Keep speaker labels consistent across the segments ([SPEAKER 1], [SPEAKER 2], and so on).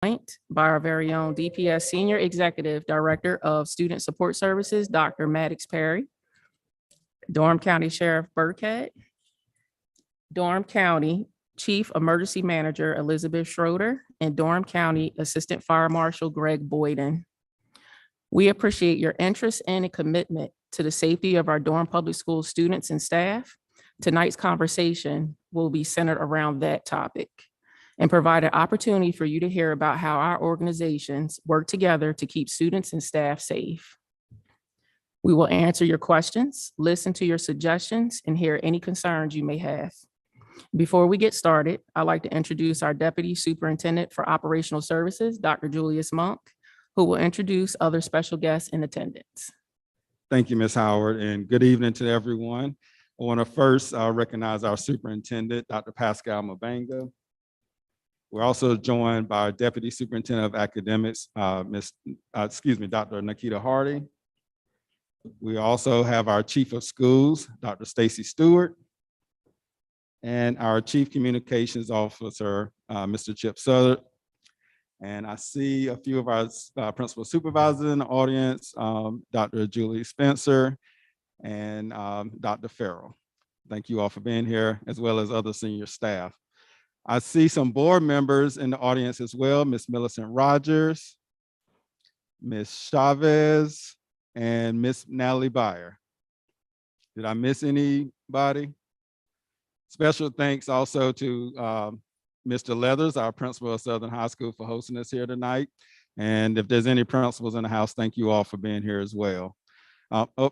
[SPEAKER 1] by our very own DPS Senior Executive Director of Student Support Services, Dr. Maddox Perry, Durham County Sheriff Burkhead, Durham County Chief Emergency Manager Elizabeth Schrader, and Durham County Assistant Fire Marshal Greg Boyden. We appreciate your interest and commitment to the safety of our Durham Public Schools students and staff. Tonight's conversation will be centered around that topic and provide an opportunity for you to hear about how our organizations work together to keep students and staff safe. We will answer your questions, listen to your suggestions, and hear any concerns you may have. Before we get started, I'd like to introduce our Deputy Superintendent for Operational Services, Dr. Julius Monk, who will introduce other special guests in attendance.
[SPEAKER 2] Thank you, Ms. Howard, and good evening to everyone. I want to first recognize our superintendent, Dr. Pascal Mabanga. We're also joined by our Deputy Superintendent of Academics, Dr. Nikita Hardy. We also have our Chief of Schools, Dr. Stacy Stewart, and our Chief Communications Officer, Mr. Chip Southard. And I see a few of our principal supervisors in the audience, Dr. Julie Spencer and Dr. Farrell. Thank you all for being here, as well as other senior staff. I see some board members in the audience as well, Ms. Millicent Rogers, Ms. Chavez, and Ms. Natalie Byer. Did I miss anybody? Special thanks also to Mr. Leathers, our principal of Southern High School, for hosting us here tonight. And if there's any principals in the house, thank you all for being here as well. Yep,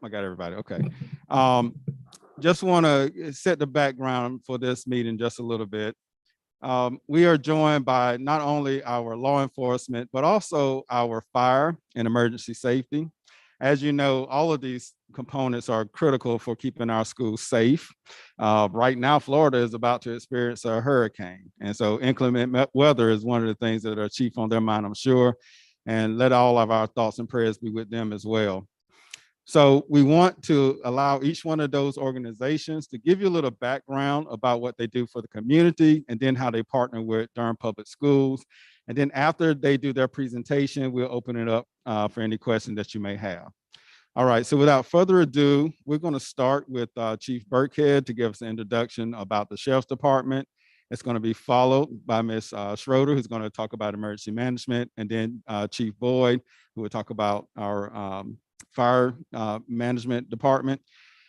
[SPEAKER 2] I got everybody, okay. Just wanna set the background for this meeting just a little bit. We are joined by not only our law enforcement, but also our fire and emergency safety. As you know, all of these components are critical for keeping our schools safe. Right now, Florida is about to experience a hurricane. And so inclement weather is one of the things that are chief on their mind, I'm sure. And let all of our thoughts and prayers be with them as well. So we want to allow each one of those organizations to give you a little background about what they do for the community and then how they partner with Durham Public Schools. And then after they do their presentation, we'll open it up for any questions that you may have. All right, so without further ado, we're going to start with Chief Burkhead to give us an introduction about the Sheriff's Department. It's going to be followed by Ms. Schrader, who's going to talk about emergency management, and then Chief Boyd, who will talk about our fire management department.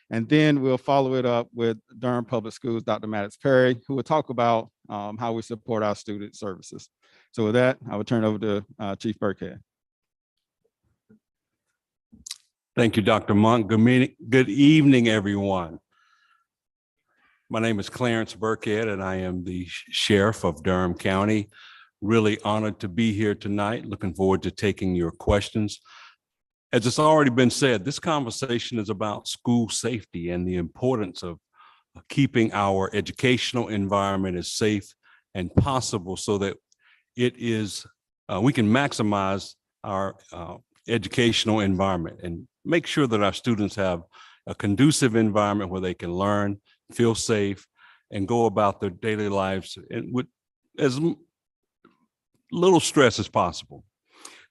[SPEAKER 2] And then we'll follow it up with Durham Public Schools, Dr. Maddox Perry, who will talk about how we support our student services. So with that, I will turn it over to Chief Burkhead.
[SPEAKER 3] Thank you, Dr. Monk. Good evening, everyone. My name is Clarence Burkhead, and I am the Sheriff of Durham County. Really honored to be here tonight. Looking forward to taking your questions. As it's already been said, this conversation is about school safety and the importance of keeping our educational environment as safe and possible so that it is, we can maximize our educational environment and make sure that our students have a conducive environment where they can learn, feel safe, and go about their daily lives with as little stress as possible.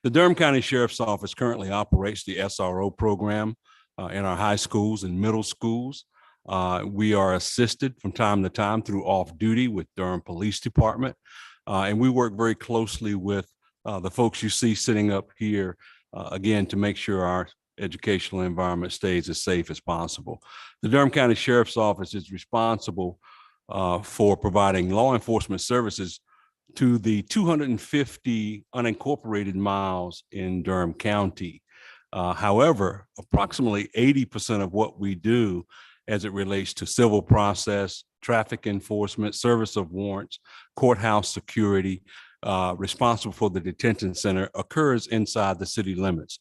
[SPEAKER 3] The Durham County Sheriff's Office currently operates the SRO program in our high schools and middle schools. We are assisted from time to time through off-duty with Durham Police Department. And we work very closely with the folks you see sitting up here, again, to make sure our educational environment stays as safe as possible. The Durham County Sheriff's Office is responsible for providing law enforcement services to the 250 unincorporated miles in Durham County. However, approximately 80% of what we do as it relates to civil process, traffic enforcement, service of warrants, courthouse security, responsible for the detention center occurs inside the city limits.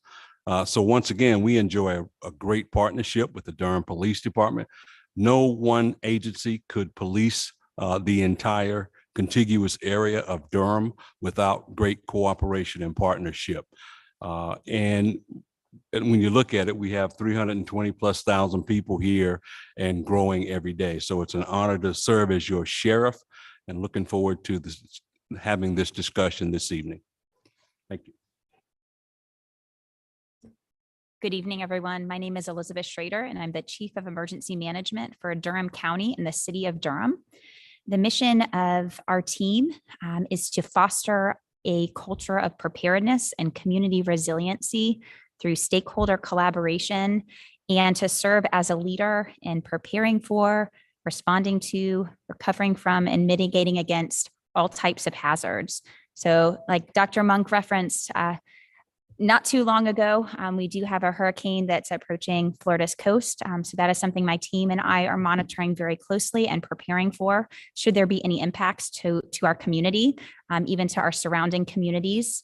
[SPEAKER 3] So once again, we enjoy a great partnership with the Durham Police Department. No one agency could police the entire contiguous area of Durham without great cooperation and partnership. And when you look at it, we have 320,000+ people here and growing every day. So it's an honor to serve as your sheriff and looking forward to having this discussion this evening. Thank you.
[SPEAKER 4] Good evening, everyone. My name is Elizabeth Schrader, and I'm the Chief of Emergency Management for Durham County in the city of Durham. The mission of our team is to foster a culture of preparedness and community resiliency through stakeholder collaboration, and to serve as a leader in preparing for, responding to, recovering from, and mitigating against all types of hazards. So like Dr. Monk referenced, not too long ago, we do have a hurricane that's approaching Florida's coast. So that is something my team and I are monitoring very closely and preparing for, should there be any impacts to our community, even to our surrounding communities.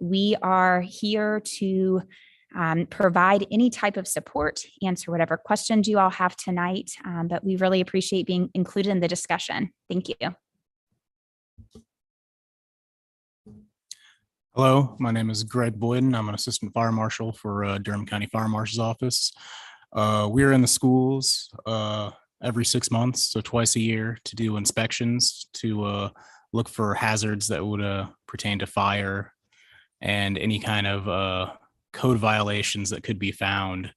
[SPEAKER 4] We are here to provide any type of support, answer whatever questions you all have tonight, but we really appreciate being included in the discussion. Thank you.
[SPEAKER 5] Hello, my name is Greg Boyden. I'm an assistant fire marshal for Durham County Fire Marshal's Office. We're in the schools every 6 months, so twice a year, to do inspections, to look for hazards that would pertain to fire and any kind of code violations that could be found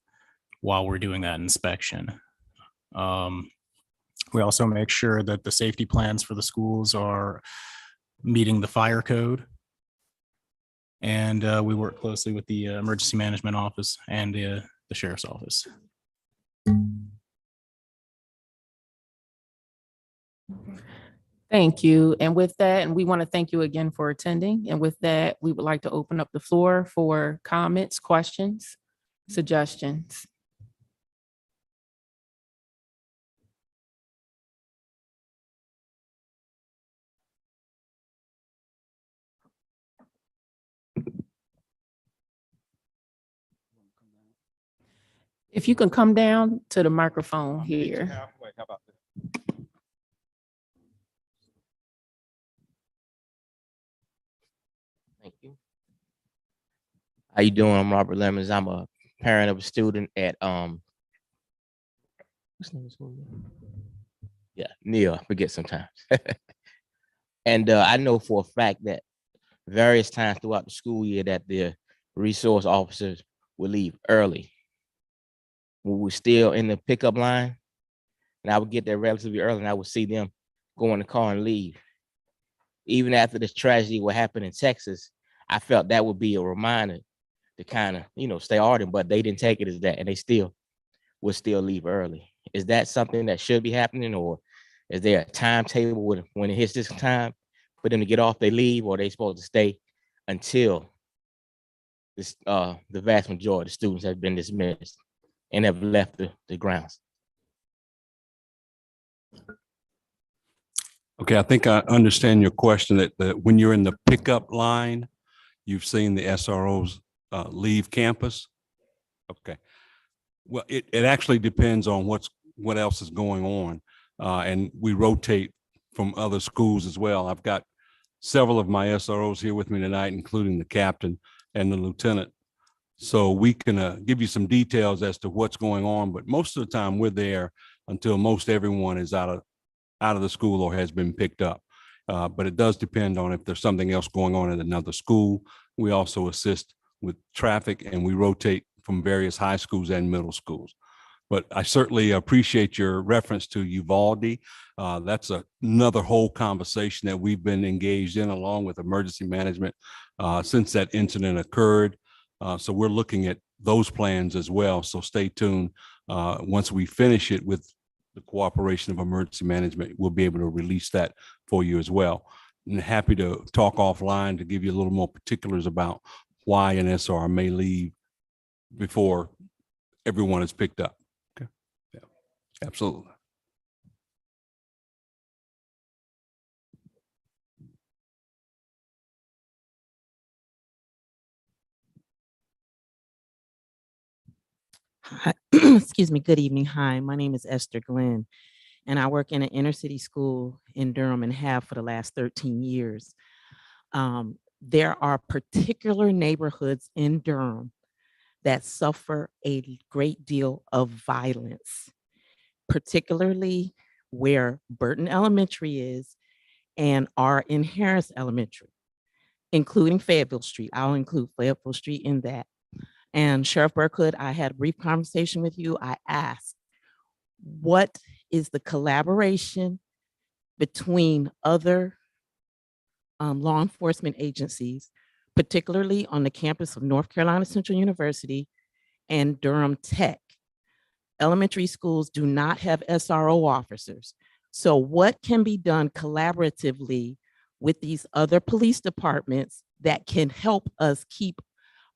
[SPEAKER 5] while we're doing that inspection. We also make sure that the safety plans for the schools are meeting the fire code. And we work closely with the emergency management office and the sheriff's office.
[SPEAKER 1] Thank you. And with that, and we want to thank you again for attending. And with that, we would like to open up the floor for comments, questions, suggestions. If you can come down to the microphone here.
[SPEAKER 2] Halfway, how about that?
[SPEAKER 6] Thank you. How you doing? I'm Robert Lemons. I'm a parent of a student at what's the name of the school again? Yeah, Neil. I forget sometimes. And I know for a fact that various times throughout the school year that the resource officers will leave early. We were still in the pickup line, and I would get there relatively early, and I would see them go in the car and leave. Even after this tragedy what happened in Texas, I felt that would be a reminder to kind of, stay ardent, but they didn't take it as that, and they would still leave early. Is that something that should be happening, or is there a timetable when it hits this time for them to get off, they leave, or are they supposed to stay until this the vast majority of students have been dismissed and have left the grounds?
[SPEAKER 3] Okay, I think I understand your question that when you're in the pickup line, you've seen the SROs leave campus. Okay. Well, it actually depends on what else is going on. And we rotate from other schools as well. I've got several of my SROs here with me tonight, including the captain and the lieutenant. So we can give you some details as to what's going on, but most of the time we're there until most everyone is out of the school or has been picked up. But it does depend on if there's something else going on at another school. We also assist with traffic, and we rotate from various high schools and middle schools. But I certainly appreciate your reference to Uvalde. That's another whole conversation that we've been engaged in along with emergency management since that incident occurred. So we're looking at those plans as well. So stay tuned. Once we finish it with the cooperation of emergency management, we'll be able to release that for you as well. And happy to talk offline to give you a little more particulars about why an SR may leave before everyone is picked up. Okay. Yeah, absolutely.
[SPEAKER 7] Hi, excuse me, good evening. Hi, my name is Esther Glenn, and I work in an inner city school in Durham and have for the last 13 years. There are particular neighborhoods in Durham that suffer a great deal of violence, particularly where Burton Elementary is and are in Harris Elementary, including Fayetteville Street. I'll include Fayetteville Street in that. And Sheriff Burkhood, I had a brief conversation with you. I asked, what is the collaboration between other law enforcement agencies, particularly on the campus of North Carolina Central University and Durham Tech? Elementary schools do not have SRO officers. So what can be done collaboratively with these other police departments that can help us keep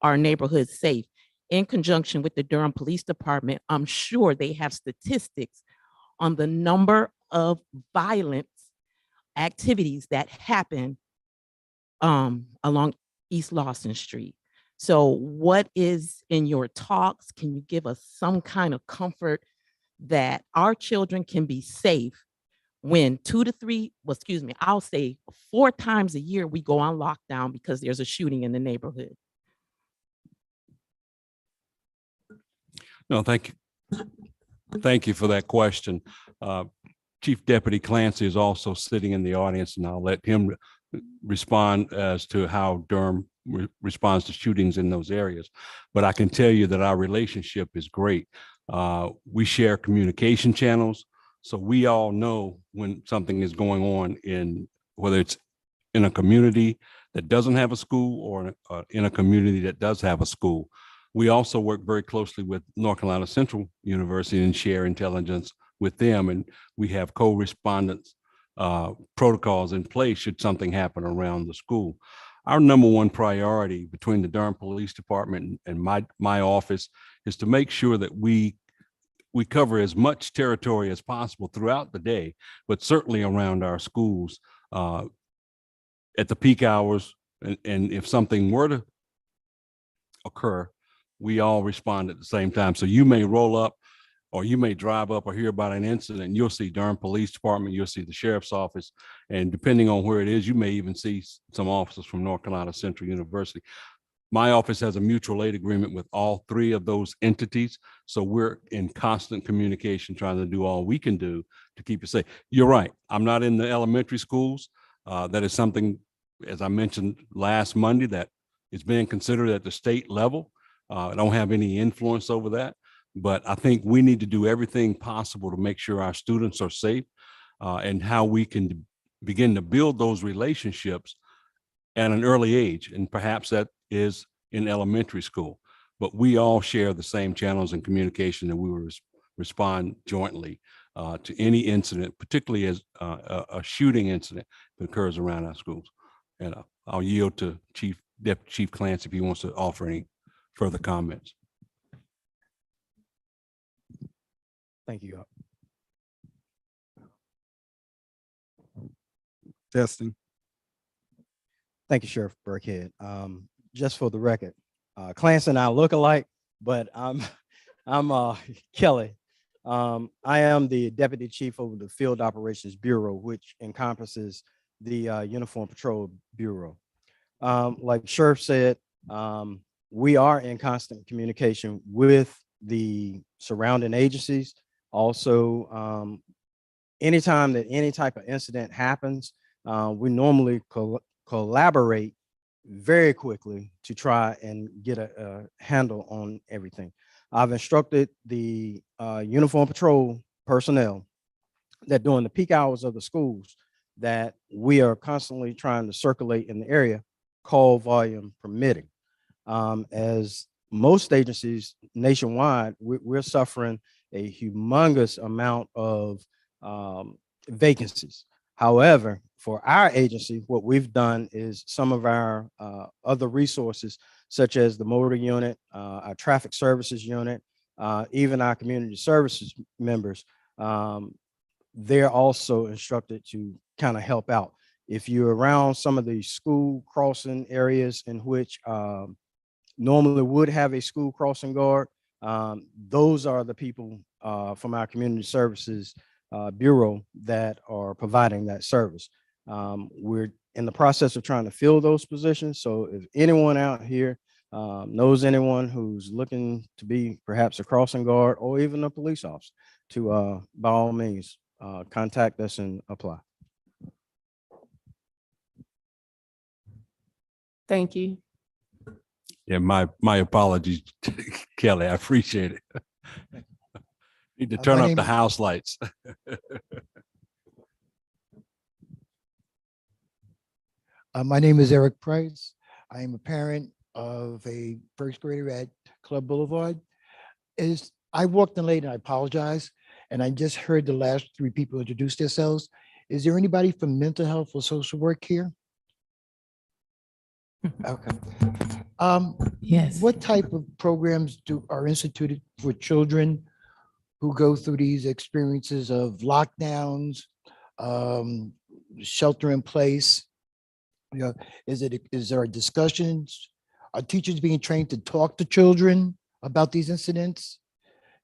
[SPEAKER 7] our neighborhoods safe? In conjunction with the Durham Police Department, I'm sure they have statistics on the number of violence activities that happen along East Lawson Street. So what is in your talks? Can you give us some kind of comfort that our children can be safe when 2 to 3, well, excuse me, I'll say 4 times a year we go on lockdown because there's a shooting in the neighborhood?
[SPEAKER 3] No, thank you. Thank you for that question. Chief Deputy Clancy is also sitting in the audience, and I'll let him respond as to how Durham responds to shootings in those areas. But I can tell you that our relationship is great. We share communication channels, so we all know when something is going on in, whether it's in a community that doesn't have a school or in a community that does have a school. We also work very closely with North Carolina Central University and share intelligence with them. And we have co-respondence protocols in place should something happen around the school. Our number one priority between the Durham Police Department and my office is to make sure that we cover as much territory as possible throughout the day, but certainly around our schools at the peak hours. And if something were to occur, we all respond at the same time. So you may roll up or you may drive up or hear about an incident, you'll see Durham Police Department, you'll see the Sheriff's Office, and depending on where it is, you may even see some officers from North Carolina Central University. My office has a mutual aid agreement with all 3 of those entities. So we're in constant communication, trying to do all we can do to keep it safe. You're right. I'm not in the elementary schools. That is something, as I mentioned last Monday, that is being considered at the state level. I don't have any influence over that, but I think we need to do everything possible to make sure our students are safe and how we can begin to build those relationships at an early age. And perhaps that is in elementary school, but we all share the same channels and communication, and we will respond jointly to any incident, particularly as a shooting incident that occurs around our schools. And I'll yield to Deputy Chief Clancy if he wants to offer any further comments.
[SPEAKER 8] Thank you.
[SPEAKER 2] Testing.
[SPEAKER 8] Thank you, Sheriff Burkhead. Just for the record, Clancy and I look alike, but I'm Kelly. I am the Deputy Chief over the Field Operations Bureau, which encompasses the Uniform Patrol Bureau. Like Sheriff said, we are in constant communication with the surrounding agencies. Also, anytime that any type of incident happens, we normally collaborate very quickly to try and get a handle on everything. I've instructed the Uniform Patrol personnel that during the peak hours of the schools that we are constantly trying to circulate in the area, call volume permitting. As most agencies nationwide, we're suffering a humongous amount of vacancies. However, for our agency, what we've done is some of our other resources, such as the motor unit, our traffic services unit, even our community services members, they're also instructed to kind of help out. If you're around some of the school crossing areas in which normally would have a school crossing guard, those are the people from our community services bureau that are providing that service. We're in the process of trying to fill those positions. So if anyone out here knows anyone who's looking to be perhaps a crossing guard or even a police officer, to by all means contact us and apply.
[SPEAKER 1] Thank you.
[SPEAKER 3] Yeah, my apologies, Kelly. I appreciate it. Need to turn
[SPEAKER 9] My
[SPEAKER 3] up
[SPEAKER 9] name
[SPEAKER 3] the
[SPEAKER 9] is-
[SPEAKER 3] house lights.
[SPEAKER 9] My name is Eric Price. I am a parent of a first grader at Club Boulevard. I walked in late and I apologize. And I just heard the last three people introduce themselves. Is there anybody from mental health or social work here? Okay.
[SPEAKER 10] Yes.
[SPEAKER 9] What type of programs are instituted for children who go through these experiences of lockdowns, shelter in place? You know, is there discussions? Are teachers being trained to talk to children about these incidents?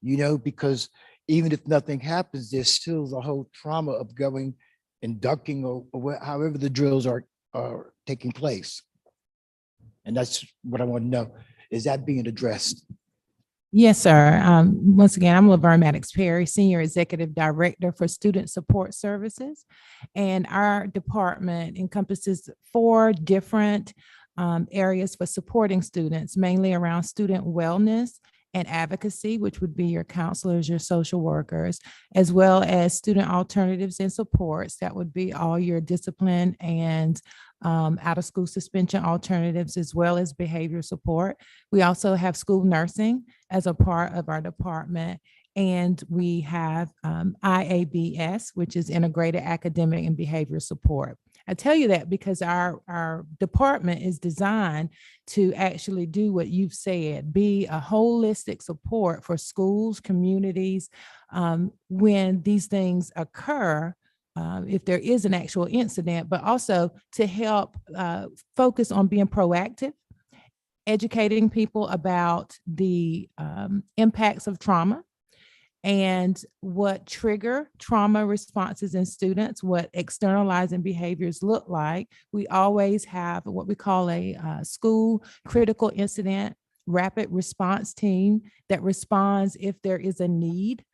[SPEAKER 9] You know, because even if nothing happens, there's still the whole trauma of going and ducking or however the drills are taking place. And that's what I want to know. Is that being addressed?
[SPEAKER 10] Yes, sir. Once again, I'm Laverne Maddox-Perry, Senior Executive Director for Student Support Services. And our department encompasses 4 different areas for supporting students, mainly around student wellness and advocacy, which would be your counselors, your social workers, as well as student alternatives and supports. That would be all your discipline and out of school suspension alternatives, as well as behavior support. We also have school nursing as a part of our department. And we have IABS, which is integrated academic and behavior support. I tell you that because our department is designed to actually do what you've said, be a holistic support for schools, communities, when these things occur, if there is an actual incident, but also to help focus on being proactive, educating people about the impacts of trauma, and what trigger trauma responses in students, what externalizing behaviors look like. We always have what we call a school critical incident rapid response team that responds if there is a need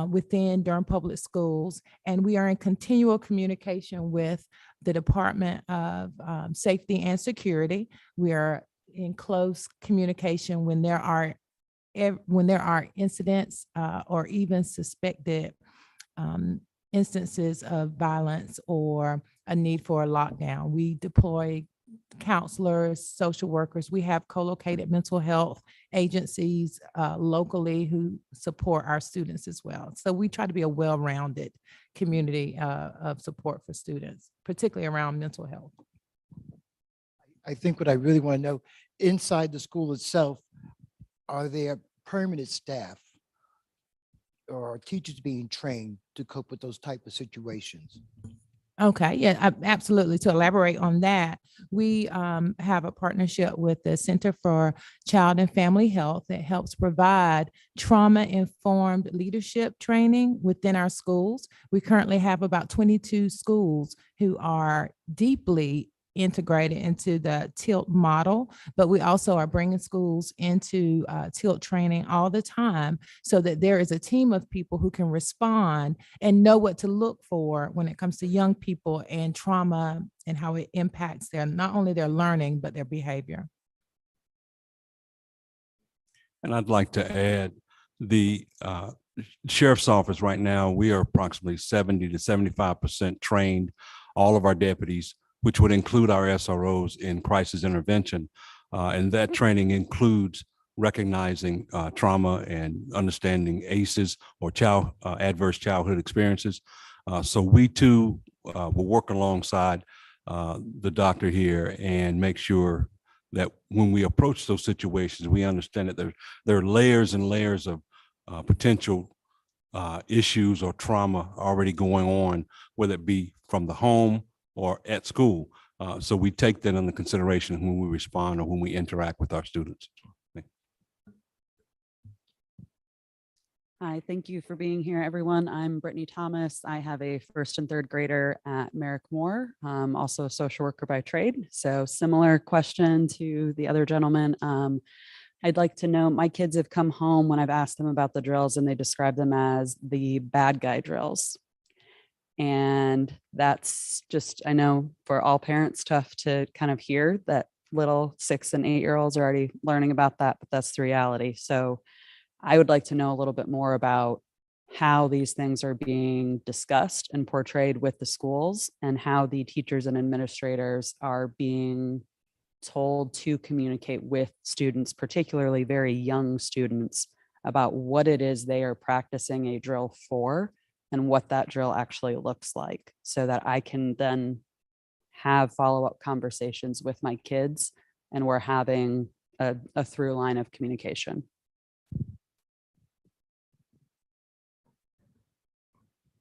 [SPEAKER 10] within Durham Public Schools. And we are in continual communication with the Department of Safety and Security. We are in close communication when there are incidents or even suspected instances of violence or a need for a lockdown. We deploy counselors, social workers. We have co-located mental health agencies locally who support our students as well. So we try to be a well-rounded community of support for students, particularly around mental health.
[SPEAKER 9] I think what I really want to know, inside the school itself, are there permanent staff or are teachers being trained to cope with those type of situations?
[SPEAKER 10] Okay, yeah, absolutely. To elaborate on that, we have a partnership with the Center for Child and Family Health that helps provide trauma-informed leadership training within our schools. We currently have about 22 schools who are deeply integrated into the TILT model, but we also are bringing schools into TILT training all the time so that there is a team of people who can respond and know what to look for when it comes to young people and trauma and how it impacts not only their learning, but their behavior.
[SPEAKER 3] And I'd like to add the sheriff's office right now, we are approximately 70 to 75% trained, all of our deputies, which would include our SROs in crisis intervention. And that training includes recognizing trauma and understanding ACEs or adverse childhood experiences. So we too will work alongside the doctor here and make sure that when we approach those situations, we understand that there are layers and layers of potential issues or trauma already going on, whether it be from the home or at school. So we take that into consideration when we respond or when we interact with our students.
[SPEAKER 11] Hi, thank you for being here, everyone. I'm Brittany Thomas. I have a 1st and 3rd grader at Merrick Moore, also a social worker by trade. So similar question to the other gentleman. I'd like to know, my kids have come home when I've asked them about the drills and they describe them as the bad guy drills. And that's just, I know for all parents, tough to kind of hear that little 6 and 8-year-olds are already learning about that, but that's the reality. So I would like to know a little bit more about how these things are being discussed and portrayed with the schools, and how the teachers and administrators are being told to communicate with students, particularly very young students, about what it is they are practicing a drill for and what that drill actually looks like, so that I can then have follow-up conversations with my kids and we're having a through line of communication.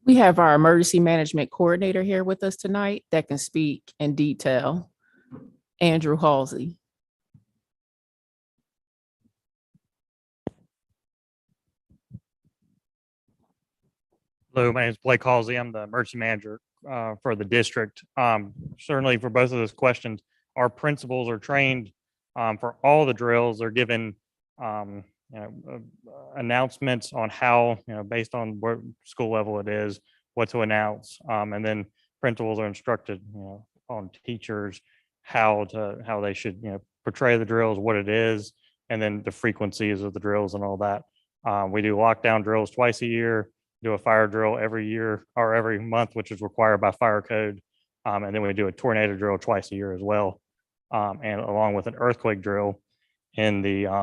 [SPEAKER 1] We have our emergency management coordinator here with us tonight that can speak in detail. Andrew Halsey.
[SPEAKER 12] Hello, my name is Blake Halsey. I'm the emergency manager for the district. Certainly for both of those questions, our principals are trained for all the drills. They're given announcements on how, based on what school level it is, what to announce. And then principals are instructed, on teachers how they should, portray the drills, what it is, and then the frequencies of the drills and all that. We do lockdown drills twice a year, do a fire drill every year or every month, which is required by fire code. And then we do a tornado drill twice a year as well. And along with an earthquake drill in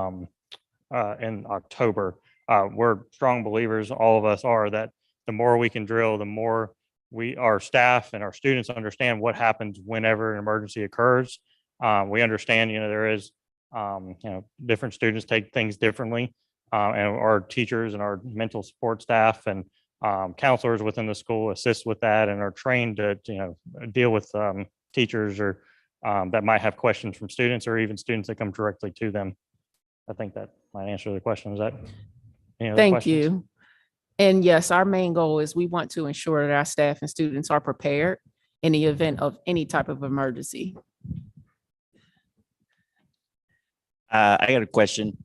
[SPEAKER 12] October. We're strong believers, all of us are, that the more we can drill, the more our staff and our students understand what happens whenever an emergency occurs. We understand, there is, different students take things differently. And our teachers and our mental support staff and counselors within the school assist with that and are trained to, deal with teachers or that might have questions from students, or even students that come directly to them. I think that might answer the question. Is that any other
[SPEAKER 1] Thank
[SPEAKER 12] questions?
[SPEAKER 1] you. And yes, our main goal is we want to ensure that our staff and students are prepared in the event of any type of emergency.
[SPEAKER 13] I got a question.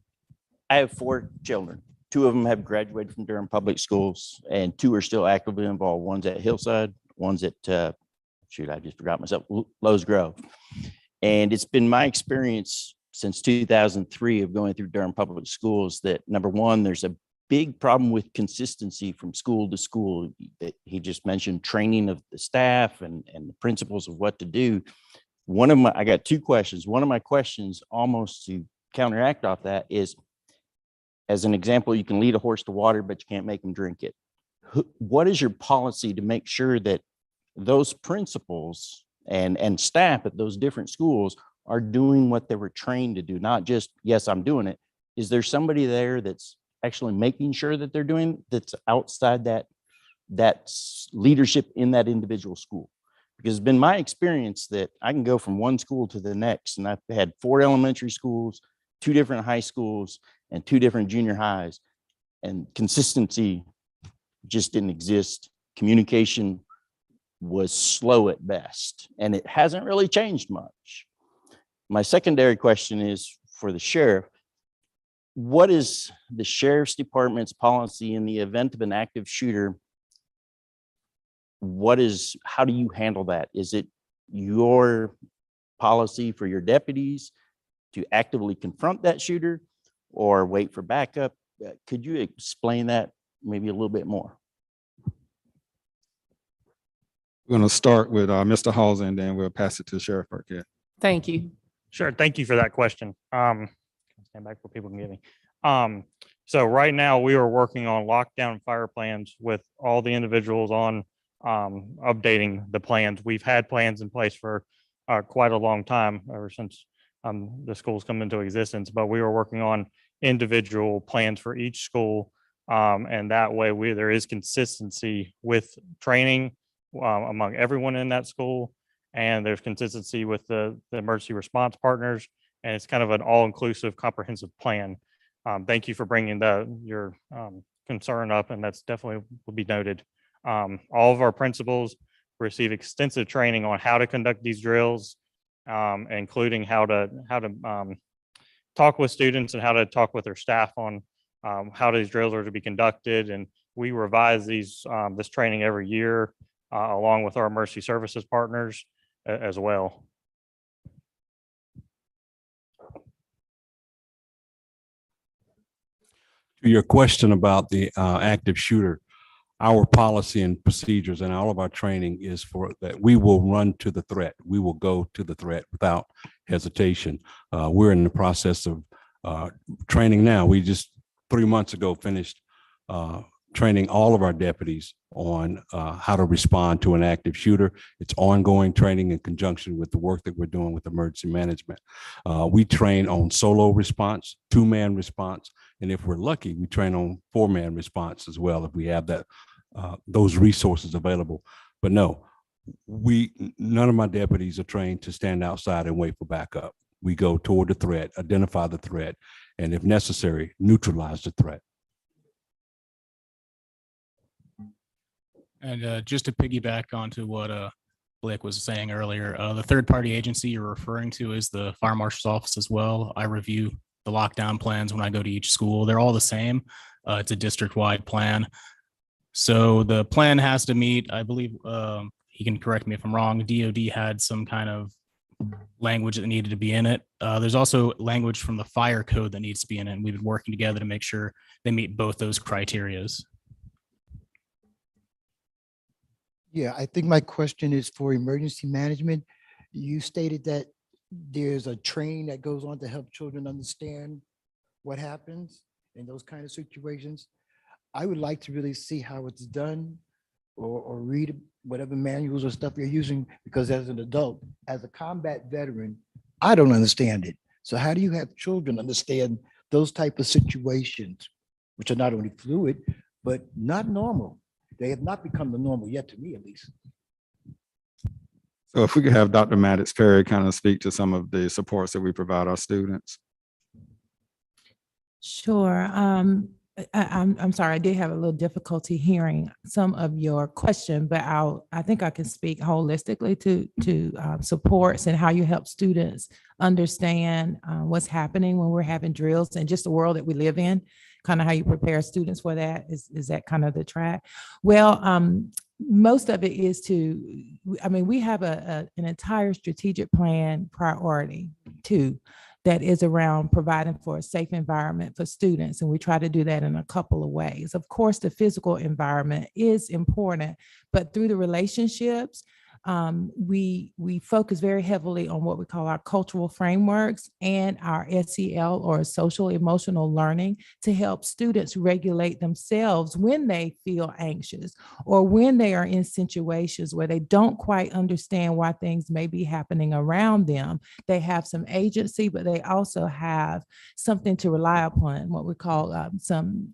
[SPEAKER 13] I have 4 children. 2 of them have graduated from Durham Public Schools, and 2 are still actively involved. One's at Hillside, one's at, I just forgot myself, Lowe's Grove. And it's been my experience since 2003 of going through Durham Public Schools that, number one, there's a big problem with consistency from school to school. That he just mentioned training of the staff and the principles of what to do. I got 2 questions. One of my questions, almost to counteract off that, is, as an example, you can lead a horse to water, but you can't make them drink it. What is your policy to make sure that those principals and staff at those different schools are doing what they were trained to do? Not just, yes, I'm doing it. Is there somebody there that's actually making sure that they're doing, that's outside that leadership in that individual school? Because it's been my experience that I can go from one school to the next, and I've had 4 elementary schools, 2 different high schools, and 2 different junior highs, and consistency just didn't exist. Communication was slow at best, and it hasn't really changed much. My secondary question is for the sheriff. What is the sheriff's department's policy in the event of an active shooter? How do you handle that? Is it your policy for your deputies to actively confront that shooter or wait for backup? Could you explain that maybe a little bit more?
[SPEAKER 2] We're going to start with Mr. Halsey, and then we'll pass it to Sheriff Burkett.
[SPEAKER 1] Thank you.
[SPEAKER 12] Sure. Thank you for that question. Stand back where people can get me. So right now we are working on lockdown fire plans with all the individuals on updating the plans. We've had plans in place for quite a long time, ever since the schools come into existence, but we were working on individual plans for each school. And that way there is consistency with training among everyone in that school. And there's consistency with the emergency response partners. And it's kind of an all-inclusive comprehensive plan. Thank you for bringing your concern up, and that's definitely will be noted. All of our principals receive extensive training on how to conduct these drills, including how to talk with students and how to talk with their staff on how these drills are to be conducted. And we revise this training every year, along with our emergency services partners as well.
[SPEAKER 3] To your question about the active shooter, our policy and procedures and all of our training is for that we will run to the threat. We will go to the threat without hesitation. We're in the process of training now. We just 3 months ago finished training all of our deputies on how to respond to an active shooter. It's ongoing training in conjunction with the work that we're doing with emergency management. We train on solo response, 2-man response, and if we're lucky, we train on 4-man response as well if we have that those resources available. But no, none of my deputies are trained to stand outside and wait for backup. We go toward the threat, identify the threat, and if necessary, neutralize the threat.
[SPEAKER 5] And just to piggyback onto what Blake was saying earlier, the third-party agency you're referring to is the fire marshal's office as well. I review the lockdown plans when I go to each school. They're all the same. It's a district-wide plan. So the plan has to meet, I believe, he can correct me if I'm wrong, DOD had some kind of language that needed to be in it. There's also language from the fire code that needs to be in it. And we've been working together to make sure they meet both those criterias.
[SPEAKER 9] Yeah, I think my question is for emergency management. You stated that there's a training that goes on to help children understand what happens in those kind of situations. I would like to really see how it's done or read whatever manuals or stuff you're using, because as an adult, as a combat veteran, I don't understand it. So how do you have children understand those type of situations, which are not only fluid, but not normal? They have not become the normal yet, to me at least.
[SPEAKER 2] So if we could have Dr. Maddox Perry kind of speak to some of the supports that we provide our students.
[SPEAKER 10] Sure. I'm sorry, I did have a little difficulty hearing some of your question, but I think I can speak holistically to supports and how you help students understand what's happening when we're having drills and just the world that we live in, kind of how you prepare students for that. Is that kind of the track? Well, most of it is we have an entire strategic plan priority too, that is around providing for a safe environment for students. And we try to do that in a couple of ways. Of course, the physical environment is important, but through the relationships, we focus very heavily on what we call our cultural frameworks and our SEL or social emotional learning to help students regulate themselves when they feel anxious or when they are in situations where they don't quite understand why things may be happening around them. They have some agency, but they also have something to rely upon, what we call some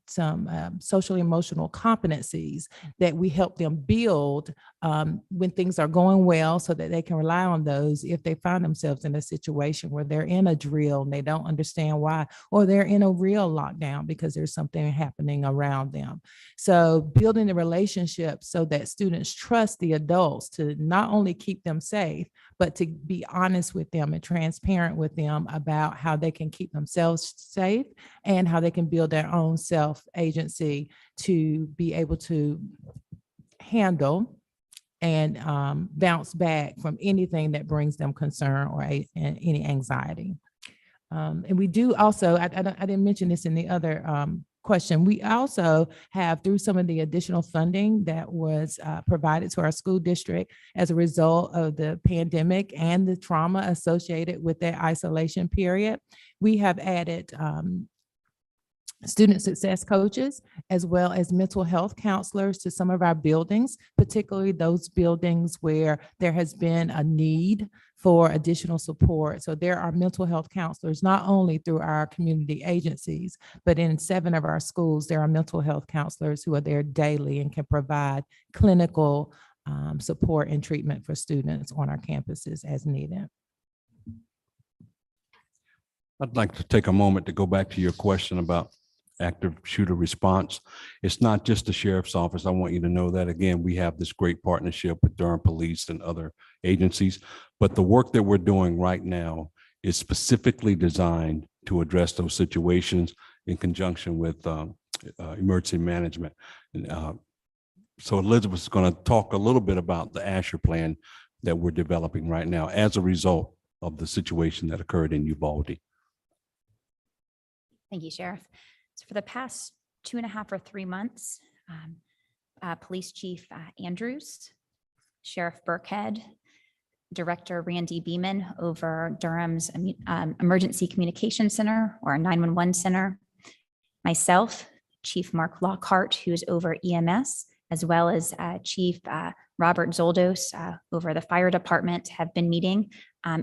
[SPEAKER 10] social emotional competencies that we help them build when things are going well, so that they can rely on those if they find themselves in a situation where they're in a drill and they don't understand why, or they're in a real lockdown because there's something happening around them. So building the relationship so that students trust the adults to not only keep them safe, but to be honest with them and transparent with them about how they can keep themselves safe and how they can build their own self-agency to be able to handle and bounce back from anything that brings them concern or any anxiety. And we do also, I didn't mention this in the other question, we also have, through some of the additional funding that was provided to our school district as a result of the pandemic and the trauma associated with that isolation period, we have added student success coaches, as well as mental health counselors to some of our buildings, particularly those buildings where there has been a need for additional support. So there are mental health counselors, not only through our community agencies, but in 7 of our schools, there are mental health counselors who are there daily and can provide clinical support and treatment for students on our campuses as needed.
[SPEAKER 3] I'd like to take a moment to go back to your question about active shooter response. It's not just the sheriff's office. I want you to know that, again, we have this great partnership with Durham Police and other agencies, but the work that we're doing right now is specifically designed to address those situations in conjunction with emergency management. So Elizabeth's going to talk a little bit about the Asher plan that we're developing right now as a result of the situation that occurred in Uvalde.
[SPEAKER 4] Thank you, Sheriff. So for the past 2.5 or 3 months, Police Chief Andrews, Sheriff Burkhead, Director Randy Beeman over Durham's Emergency Communication Center or 911 Center, myself, Chief Mark Lockhart, who is over EMS, as well as Chief Robert Zoldos over the fire department, have been meeting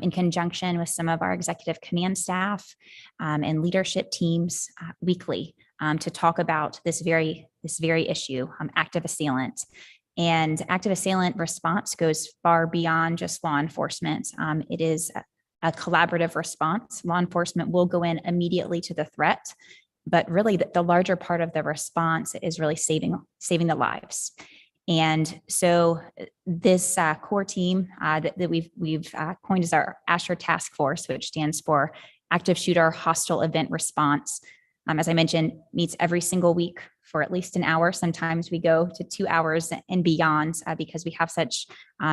[SPEAKER 4] in conjunction with some of our executive command staff and leadership teams weekly to talk about this very issue, active assailant. And active assailant response goes far beyond just law enforcement. It is a collaborative response. Law enforcement will go in immediately to the threat, but really the larger part of the response is really saving the lives. And so this core team that we've coined as our ASHER task force, which stands for Active Shooter Hostile Event Response, as I mentioned, meets every single week for at least an hour. Sometimes we go to 2 hours and beyond because we have such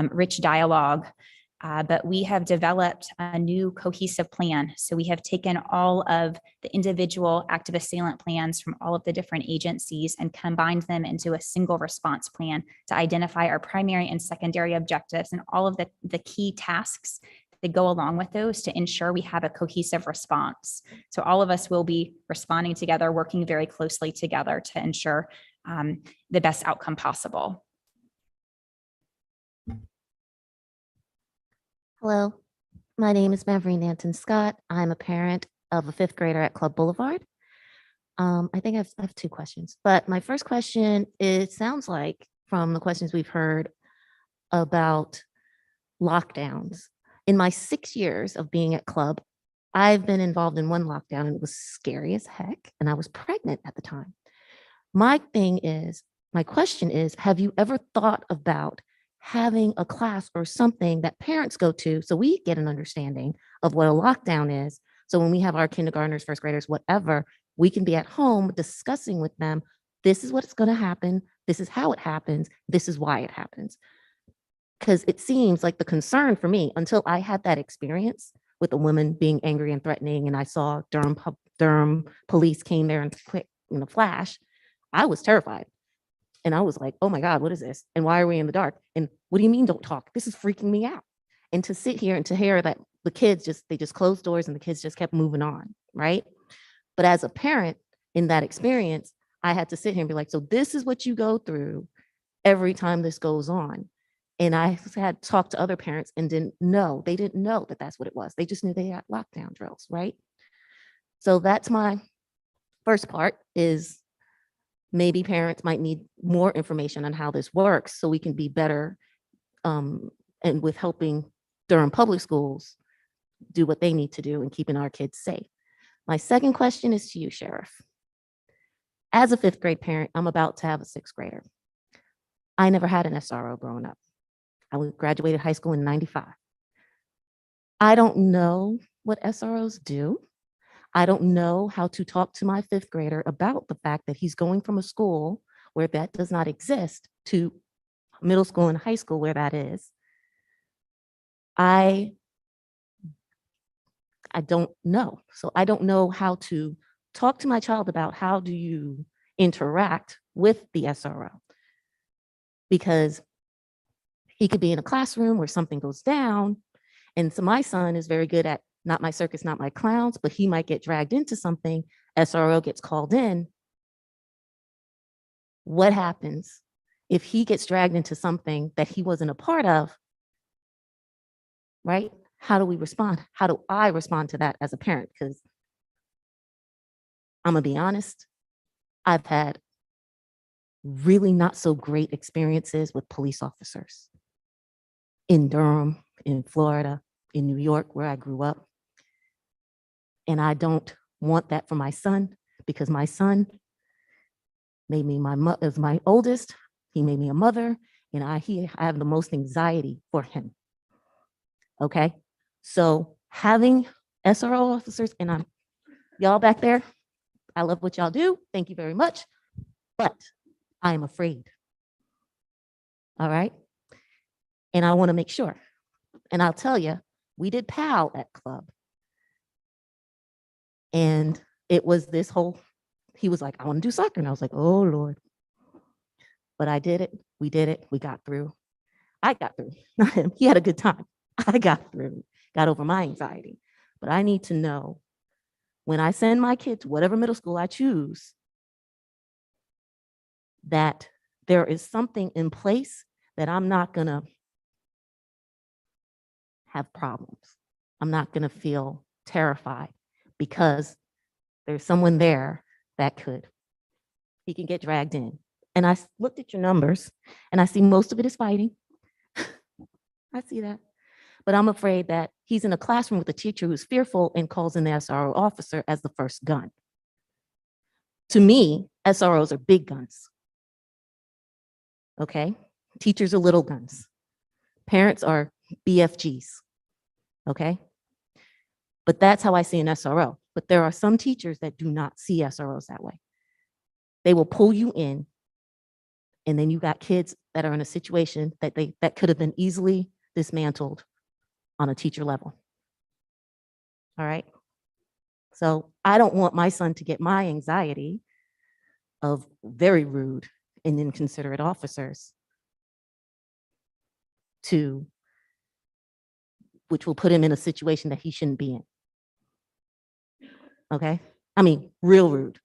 [SPEAKER 4] rich dialogue. But we have developed a new cohesive plan. So we have taken all of the individual active assailant plans from all of the different agencies and combined them into a single response plan to identify our primary and secondary objectives and all of the key tasks that go along with those to ensure we have a cohesive response. So all of us will be responding together, working very closely together to ensure the best outcome possible.
[SPEAKER 14] Hello, my name is Mavreen Nanton Scott. I'm a parent of a 5th grader at Club Boulevard. I think I have 2 questions, but my first question, it sounds like from the questions we've heard about lockdowns. In my 6 years of being at Club, I've been involved in one lockdown and it was scary as heck, and I was pregnant at the time. My question is, have you ever thought about having a class or something that parents go to so we get an understanding of what a lockdown is? So when we have our kindergartners, 1st graders, whatever, we can be at home discussing with them, this is what's going to happen, this is how it happens, this is why it happens. Because it seems like the concern for me, until I had that experience with a woman being angry and threatening, and I saw Durham police came there and quick in a flash, I was terrified. And I was like, oh my God, what is this? And why are we in the dark? And what do you mean don't talk? This is freaking me out. And to sit here and to hear that the kids they just closed doors and the kids just kept moving on, right? But as a parent in that experience, I had to sit here and be like, so this is what you go through every time this goes on. And I had talked to other parents and they didn't know that that's what it was. They just knew they had lockdown drills, right? So that's my first part, is maybe parents might need more information on how this works so we can be better and with helping Durham Public Schools do what they need to do and keeping our kids safe. My second question is to you, Sheriff. As a 5th grade parent, I'm about to have a 6th grader. I never had an SRO growing up. I graduated high school in '95. I don't know what SROs do. I don't know how to talk to my 5th grader about the fact that he's going from a school where that does not exist to middle school and high school where that is. I don't know. So I don't know how to talk to my child about how do you interact with the SRO, because he could be in a classroom where something goes down. And so my son is very good at not my circus, not my clowns, but he might get dragged into something. SRO gets called in. What happens if he gets dragged into something that he wasn't a part of, right? How do we respond? How do I respond to that as a parent? Because I'm gonna be honest, I've had really not so great experiences with police officers in Durham, in Florida, in New York, where I grew up. And I don't want that for my son, because my son made me as my oldest, he made me a mother, and I have the most anxiety for him. Okay, so having SRO officers, and y'all back there, I love what y'all do, thank you very much, but I am afraid. All right, and I want to make sure, and I'll tell you, we did PAL at Club. And it was this whole he was like, I want to do soccer. And I was like, oh Lord. But I did it. We did it. We got through. I got through, not him. He had a good time. I got through, got over my anxiety. But I need to know when I send my kid to whatever middle school I choose, that there is something in place that I'm not going to have problems. I'm not going to feel terrified because there's someone there that he can get dragged in. And I looked at your numbers and I see most of it is fighting. I see that. But I'm afraid that he's in a classroom with a teacher who's fearful and calls in the SRO officer as the first gun. To me, SROs are big guns. Okay? Teachers are little guns. Parents are BFGs. Okay? But that's how I see an SRO. But there are some teachers that do not see SROs that way. They will pull you in, and then you got kids that are in a situation that could have been easily dismantled on a teacher level. All right? So I don't want my son to get my anxiety of very rude and inconsiderate officers which will put him in a situation that he shouldn't be in. Okay? I mean, real rude.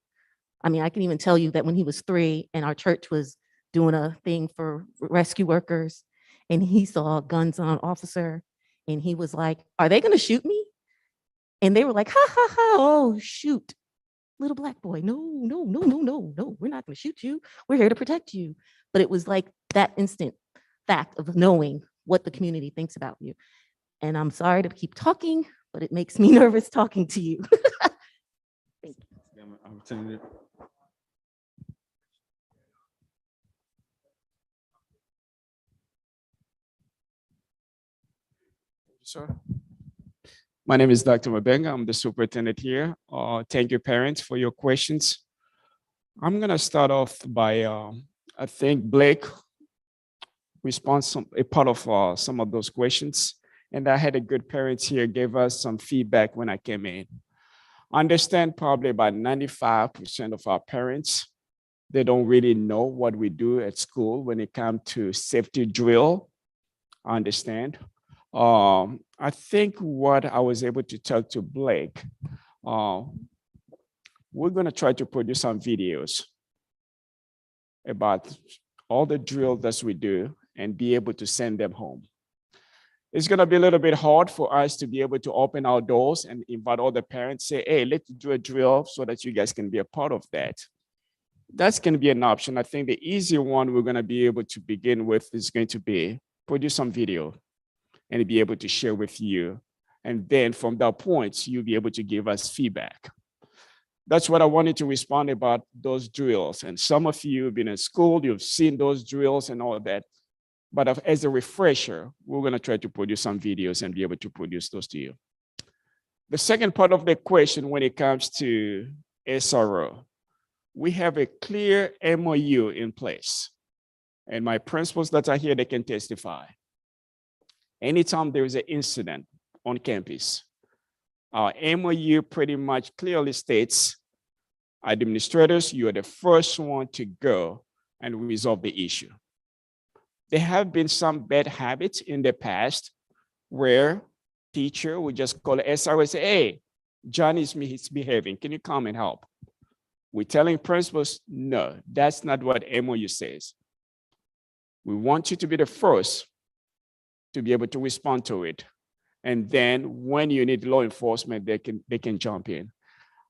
[SPEAKER 14] I mean, I can even tell you that when he was 3 and our church was doing a thing for rescue workers and he saw guns on an officer and he was like, are they going to shoot me? And they were like, ha, ha, ha, oh, shoot. Little black boy, no, we're not going to shoot you. We're here to protect you. But it was like that instant fact of knowing what the community thinks about you. And I'm sorry to keep talking, but it makes me nervous talking to you. Thank you.
[SPEAKER 15] Sir. My name is Dr. Mabenga. I'm the superintendent here. Thank you, parents, for your questions. I'm going to start off by, I think Blake responds a part of some of those questions. And I had a good parents here gave us some feedback when I came in. I understand probably about 95% of our parents, they don't really know what we do at school when it comes to safety drill. I understand. I think what I was able to tell to Blake, we're going to try to produce some videos about all the drills that we do and be able to send them home. It's going to be a little bit hard for us to be able to open our doors and invite all the parents, say, hey, let's do a drill so that you guys can be a part of that. That's going to be an option. I think the easy one we're going to be able to begin with is going to be produce some video and be able to share with you. And then from that point, you'll be able to give us feedback. That's what I wanted to respond about those drills. And some of you have been in school, you've seen those drills and all of that. But as a refresher, we're going to try to produce some videos and be able to produce those to you. The second part of the question when it comes to SRO, we have a clear MOU in place. And my principals that are here, they can testify. Anytime there is an incident on campus, our MOU pretty much clearly states, administrators, you are the first one to go and resolve the issue. There have been some bad habits in the past where teacher would just call SRO and say, hey, John is misbehaving. Can you come and help? We're telling principals, no, that's not what MOU says. We want you to be the first to be able to respond to it. And then when you need law enforcement, they can jump in.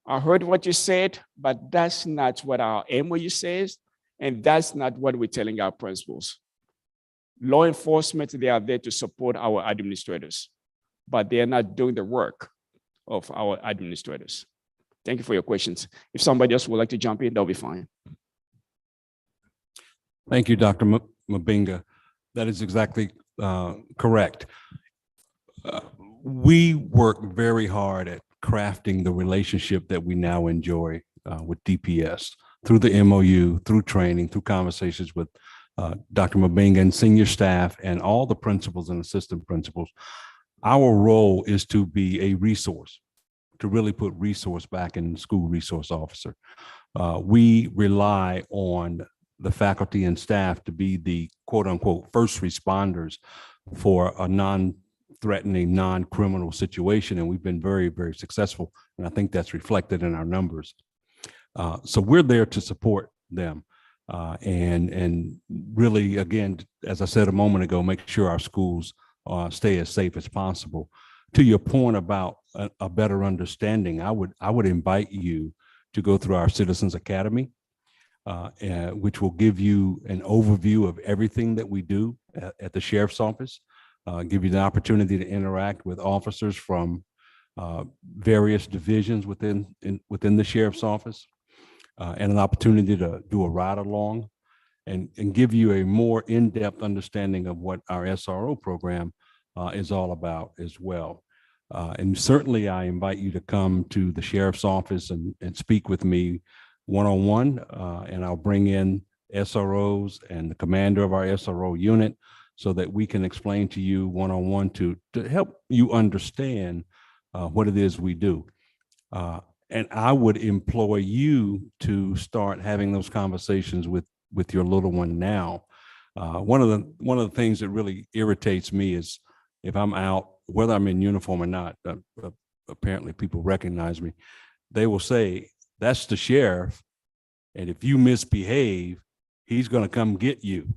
[SPEAKER 15] I heard what you said, but that's not what our MOU says. And that's not what we're telling our principals. Law enforcement, they are there to support our administrators, but they are not doing the work of our administrators. Thank you for your questions. If somebody else would like to jump in, that'll be fine.
[SPEAKER 3] Thank you, Dr. Mabenga. That is exactly correct. We work very hard at crafting the relationship that we now enjoy with DPS through the MOU, through training, through conversations with Dr. Mabenga and senior staff and all the principals and assistant principals. Our role is to be a resource really put resource back in the school resource officer. We rely on the faculty and staff to be the quote unquote first responders for a non-threatening, non-criminal situation. And we've been very, very successful. And I think that's reflected in our numbers. So we're there to support them. And really, again, as I said a moment ago, make sure our schools stay as safe as possible. To your point about a better understanding, I would invite you to go through our Citizens Academy, which will give you an overview of everything that we do at the Sheriff's Office, give you the opportunity to interact with officers from various divisions within the Sheriff's Office, and an opportunity to do a ride along and give you a more in-depth understanding of what our SRO program is all about as well. And certainly I invite you to come to the Sheriff's Office and speak with me one-on-one, and I'll bring in SROs and the commander of our SRO unit so that we can explain to you one-on-one to help you understand what it is we do. And I would employ you to start having those conversations with your little one now. One of the things that really irritates me is if I'm out, whether I'm in uniform or not, apparently people recognize me. They will say, "That's the sheriff, and if you misbehave, he's going to come get you.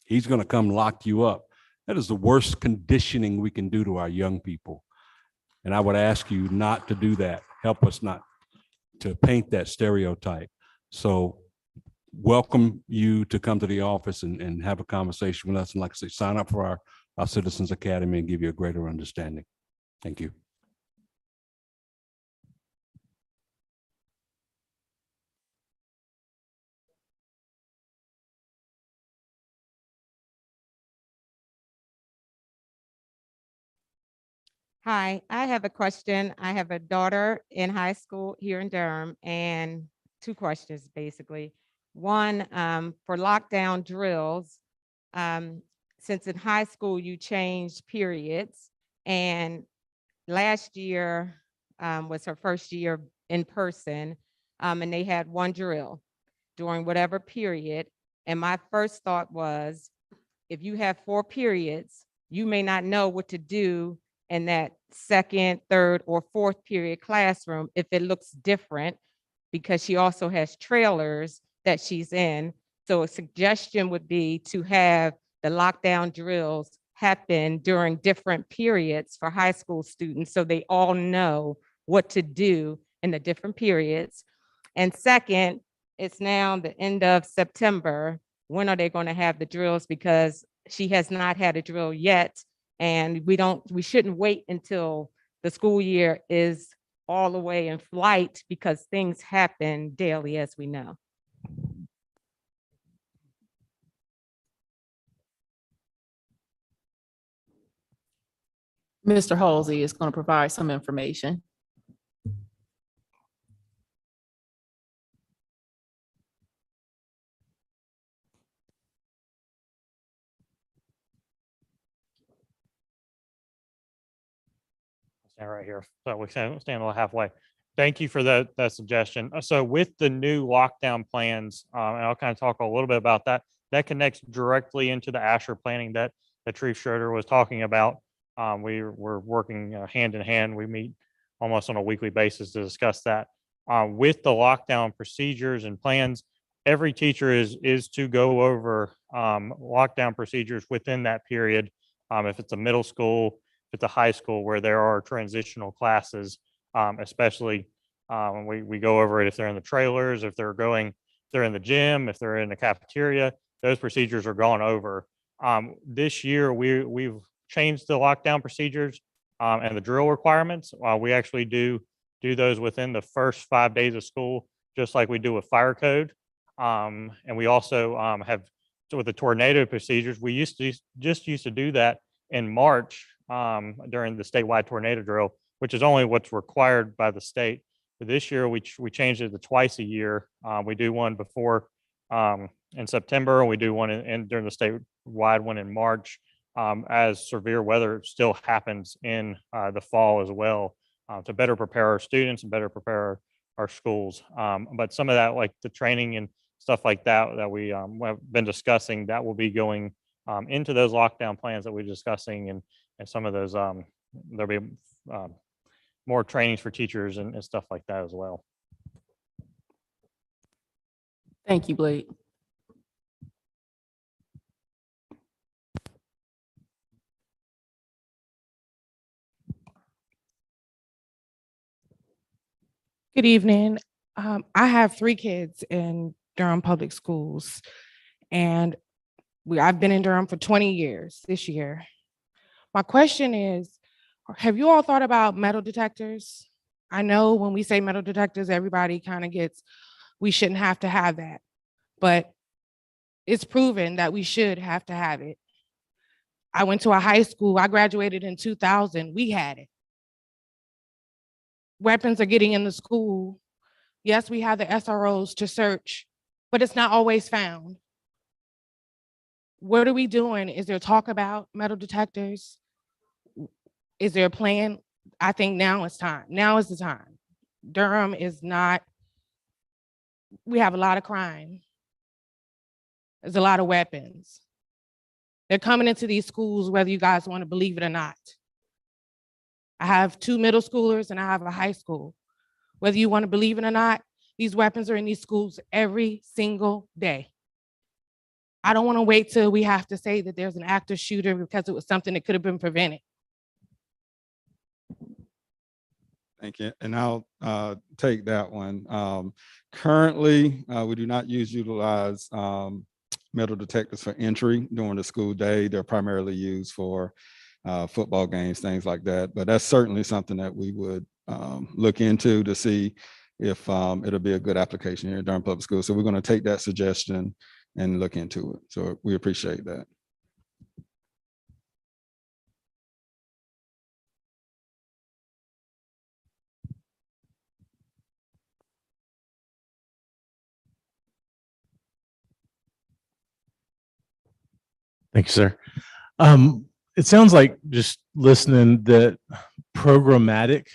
[SPEAKER 3] He's going to come lock you up." That is the worst conditioning we can do to our young people. And I would ask you not to do that. Help us not to paint that stereotype. So welcome you to come to the office and have a conversation with us. And like I say, sign up for our Citizens Academy and give you a greater understanding. Thank you.
[SPEAKER 16] Hi, I have a question. I have a daughter in high school here in Durham, and two questions basically. One, for lockdown drills, since in high school you changed periods, and last year was her first year in person, and they had one drill during whatever period. And my first thought was, if you have 4 periods, you may not know what to do in that second, third, or fourth period classroom if it looks different, because she also has trailers that she's in. So a suggestion would be to have the lockdown drills happen during different periods for high school students so they all know what to do in the different periods. And second, it's now the end of September. When are they going to have the drills? Because she has not had a drill yet. And we shouldn't wait until the school year is all the way in flight, because things happen daily, as we know.
[SPEAKER 1] Mr. Halsey is going to provide some information.
[SPEAKER 12] Stand right here. So we stand a little halfway. Thank you for that suggestion. So with the new lockdown plans, and I'll kind of talk a little bit about that, that connects directly into the Asher planning that Chief Schrader was talking about. We're working hand in hand. We meet almost on a weekly basis to discuss that. With the lockdown procedures and plans, every teacher is to go over lockdown procedures within that period. If it's a middle school, if it's a high school where there are transitional classes, especially we go over it if they're in the trailers, if they're in the gym, if they're in the cafeteria, those procedures are gone over. This year, we've changed the lockdown procedures and the drill requirements. We actually do those within the first 5 days of school, just like we do with fire code. And we also have, so with the tornado procedures, we used to do that in March during the statewide tornado drill, which is only what's required by the state. But this year, we changed it to twice a year. We do one before in September, and we do one during the statewide one in March, as severe weather still happens in the fall as well. to better prepare our students and better prepare our schools. But some of that, like the training and stuff like that, that we have been discussing, that will be going into those lockdown plans that we're discussing, and some of those, there'll be more trainings for teachers and stuff like that as well.
[SPEAKER 1] Thank you, Blake.
[SPEAKER 17] Good evening. I have 3 kids in Durham Public Schools, and I've been in Durham for 20 years this year. My question is, have you all thought about metal detectors? I know when we say metal detectors, everybody kind of gets, we shouldn't have to have that, but it's proven that we should have to have it. I went to a high school, I graduated in 2000, we had it. Weapons are getting in the school. Yes, we have the SROs to search, but it's not always found. What are we doing? Is there talk about metal detectors? Is there a plan? I think now it's time. Now is the time. Durham is not, we have a lot of crime. There's a lot of weapons. They're coming into these schools, whether you guys want to believe it or not. I have 2 middle schoolers and I have a high school. Whether you want to believe it or not, these weapons are in these schools every single day. I don't want to wait till we have to say that there's an active shooter because it was something that could have been prevented.
[SPEAKER 2] Thank you. And I'll take that one. Currently, we do not utilize metal detectors for entry during the school day. They're primarily used for football games, things like that. But that's certainly something that we would look into to see if it'll be a good application here at Durham Public Schools. So we're going to take that suggestion and look into it. So we appreciate that.
[SPEAKER 18] Thank you, sir. It sounds like just listening that programmatic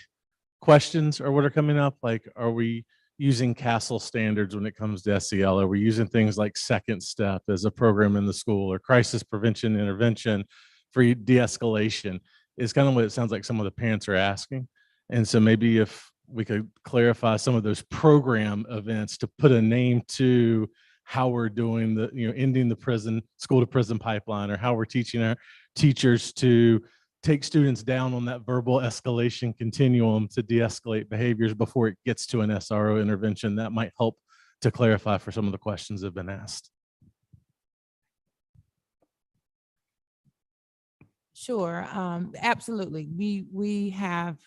[SPEAKER 18] questions are what are coming up. Like, are we using CASEL standards when it comes to SEL? Are we using things like Second Step as a program in the school, or crisis prevention intervention for de-escalation? Is kind of what it sounds like some of the parents are asking. And so maybe if we could clarify some of those program events to put a name to how we're doing the, ending the school to prison pipeline, or how we're teaching our teachers to take students down on that verbal escalation continuum to de-escalate behaviors before it gets to an SRO intervention. That might help to clarify for some of the questions that have been asked.
[SPEAKER 10] Sure, absolutely. We have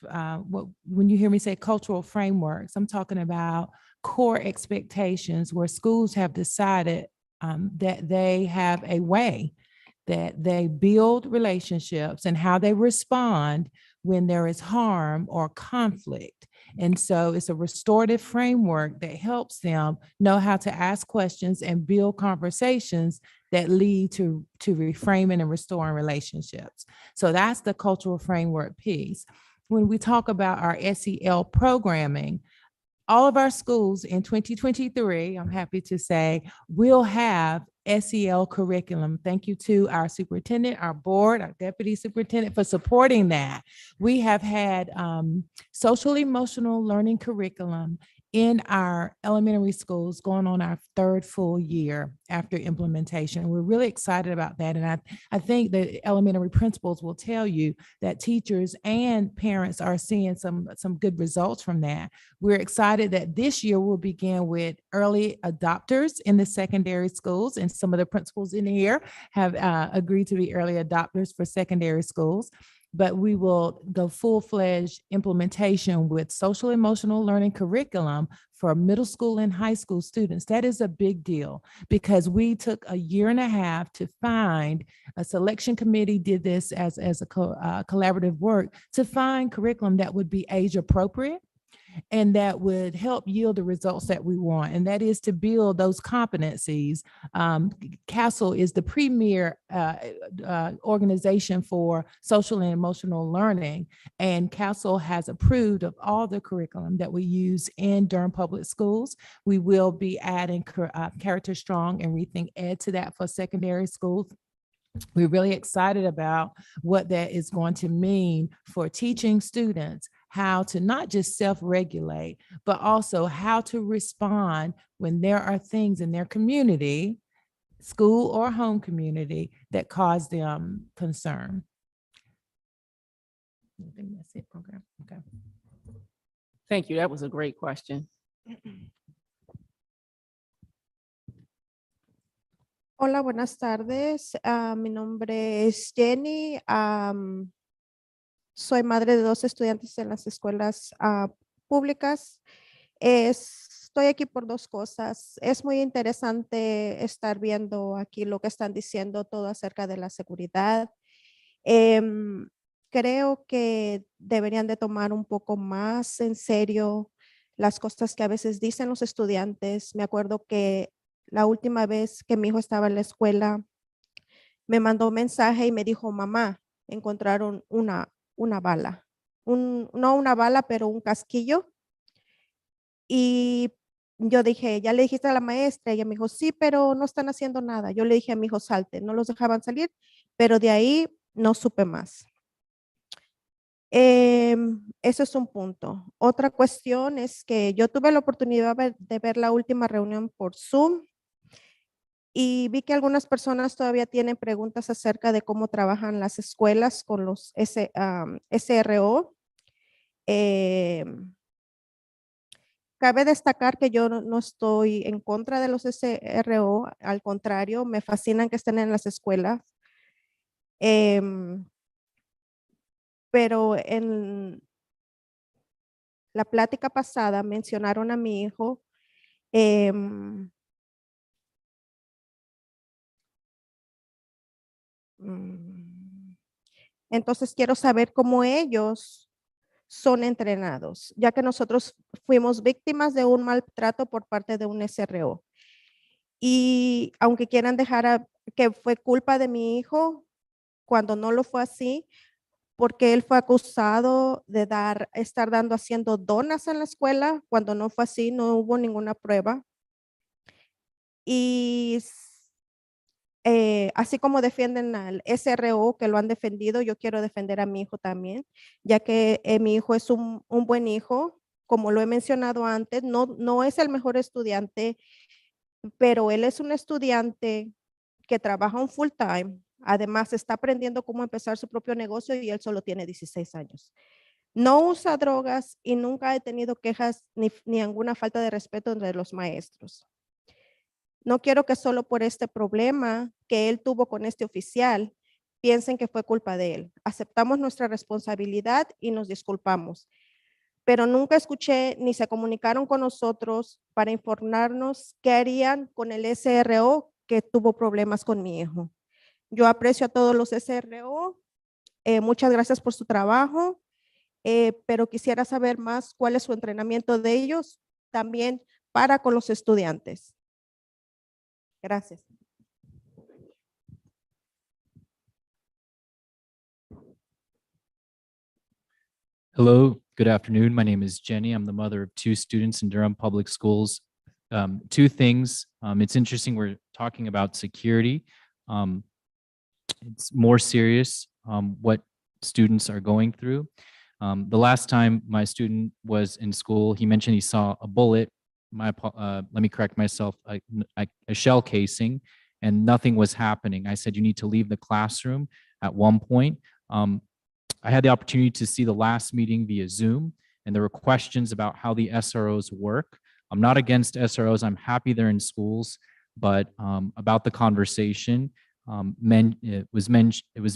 [SPEAKER 10] when you hear me say cultural frameworks, I'm talking about core expectations where schools have decided that they have a way that they build relationships and how they respond when there is harm or conflict. And so it's a restorative framework that helps them know how to ask questions and build conversations that lead to reframing and restoring relationships. So that's the cultural framework piece. When we talk about our SEL programming, all of our schools in 2023, I'm happy to say, will have SEL curriculum. Thank you to our superintendent, our board, our deputy superintendent for supporting that. We have had social emotional learning curriculum in our elementary schools going on our 3rd full year after implementation. We're really excited about that. And I think the elementary principals will tell you that teachers and parents are seeing some good results from that. We're excited that this year we'll begin with early adopters in the secondary schools, and some of the principals in here have agreed to be early adopters for secondary schools. But we will go full-fledged implementation with social emotional learning curriculum for middle school and high school students. That is a big deal because we took a year and a half to find, a selection committee did this as a collaborative work to find curriculum that would be age appropriate, and that would help yield the results that we want. And that is to build those competencies. CASEL is the premier organization for social and emotional learning. And CASEL has approved of all the curriculum that we use in Durham Public Schools. We will be adding Character Strong and Rethink Ed to that for secondary schools. We're really excited about what that is going to mean for teaching students how to not just self-regulate, but also how to respond when there are things in their community, school or home community, that cause them concern. I think that's it, program. Okay.
[SPEAKER 1] Thank you. That was a great question.
[SPEAKER 19] Hola, buenas tardes. Mi nombre es Jenny. Soy madre de 2 estudiantes en las escuelas públicas. Estoy aquí por 2 cosas. Es muy interesante estar viendo aquí lo que están diciendo todo acerca de la seguridad. Creo que deberían de tomar un poco más en serio las cosas que a veces dicen los estudiantes. Me acuerdo que la última vez que mi hijo estaba en la escuela, me mandó un mensaje y me dijo, mamá, encontraron una bala. No una bala, pero un casquillo. Y yo dije, ¿ya le dijiste a la maestra? Y ella me dijo, sí, pero no están haciendo nada. Yo le dije a mi hijo, salte. No los dejaban salir, pero de ahí no supe más. Eso es un punto. Otra cuestión es que yo tuve la oportunidad de ver la última reunión por Zoom y vi que algunas personas todavía tienen preguntas acerca de cómo trabajan las escuelas con los SRO. Cabe destacar que yo no estoy en contra de los SRO, al contrario, me fascinan que estén en las escuelas. Pero en la plática pasada mencionaron a mi hijo. Entonces quiero saber cómo ellos son entrenados, ya que nosotros fuimos víctimas de un maltrato por parte de un SRO. Y aunque quieran dejar que fue culpa de mi hijo, cuando no lo fue así, porque él fue acusado de estar haciendo donas en la escuela, cuando no fue así, no hubo ninguna prueba. Y así como defienden al SRO, que lo han defendido, yo quiero defender a mi hijo también, ya que mi hijo es un buen hijo, como lo he mencionado antes, no es el mejor estudiante, pero él es un estudiante que trabaja un full time. Además, está aprendiendo cómo empezar su propio negocio y él solo tiene 16 años. No usa drogas y nunca he tenido quejas ni ninguna falta de respeto entre los maestros. No quiero que solo por este problema que él tuvo con este oficial piensen que fue culpa de él. Aceptamos nuestra responsabilidad y nos disculpamos. Pero nunca escuché ni se comunicaron con nosotros para informarnos qué harían con el SRO que tuvo problemas con mi hijo. Yo aprecio a todos los SRO. Muchas gracias por su trabajo, pero quisiera saber más cuál es su entrenamiento de ellos también para con los estudiantes. Gracias.
[SPEAKER 20] Hello, good afternoon. My name is Jenny. I'm the mother of 2 students in Durham Public Schools. 2 things. It's interesting we're talking about security. It's more serious what students are going through. The last time my student was in school, he mentioned he saw a bullet. Let me correct myself, a shell casing, and nothing was happening. I said, you need to leave the classroom at one point. I had the opportunity to see the last meeting via Zoom, and there were questions about how the SROs work. I'm not against SROs. I'm happy they're in schools, but about the conversation, it was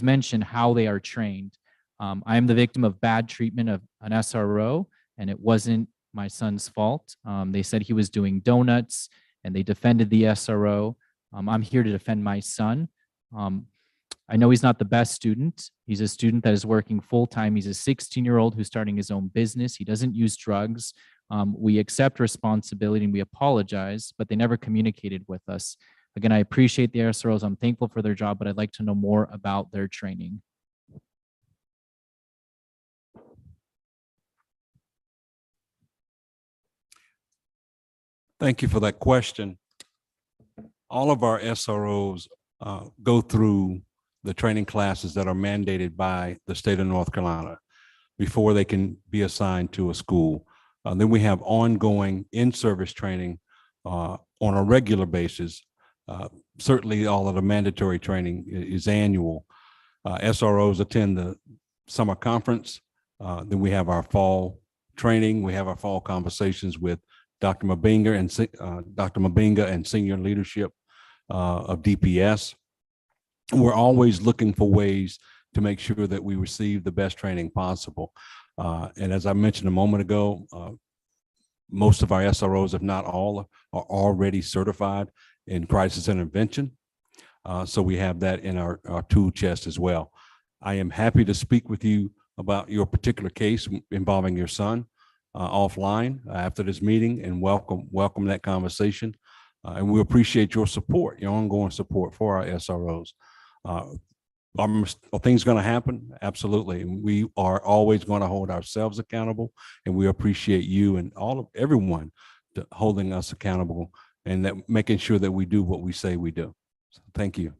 [SPEAKER 20] mentioned how they are trained. I am the victim of bad treatment of an SRO, and it wasn't my son's fault. They said he was doing donuts, and they defended the SRO. I'm here to defend my son. I know he's not the best student. He's a student that is working full-time. He's a 16-year-old who's starting his own business. He doesn't use drugs. We accept responsibility and we apologize, but they never communicated with us. Again, I appreciate the SROs. I'm thankful for their job, but I'd like to know more about their training.
[SPEAKER 3] Thank you for that question. All of our SROs go through the training classes that are mandated by the state of North Carolina before they can be assigned to a school. Then we have ongoing in-service training on a regular basis. Certainly all of the mandatory training is annual. SROs attend the summer conference. Then we have our fall training. We have our fall conversations with Dr. Mabinga and senior leadership of DPS. We're always looking for ways to make sure that we receive the best training possible. And as I mentioned a moment ago, most of our SROs, if not all, are already certified in crisis intervention. So we have that in our tool chest as well. I am happy to speak with you about your particular case involving your son offline after this meeting, and welcome that conversation. And we appreciate your support, your ongoing support for our SROs. Are things going to happen? Absolutely. And we are always going to hold ourselves accountable, and we appreciate you and everyone holding us accountable and that making sure that we do what we say we do. So thank you.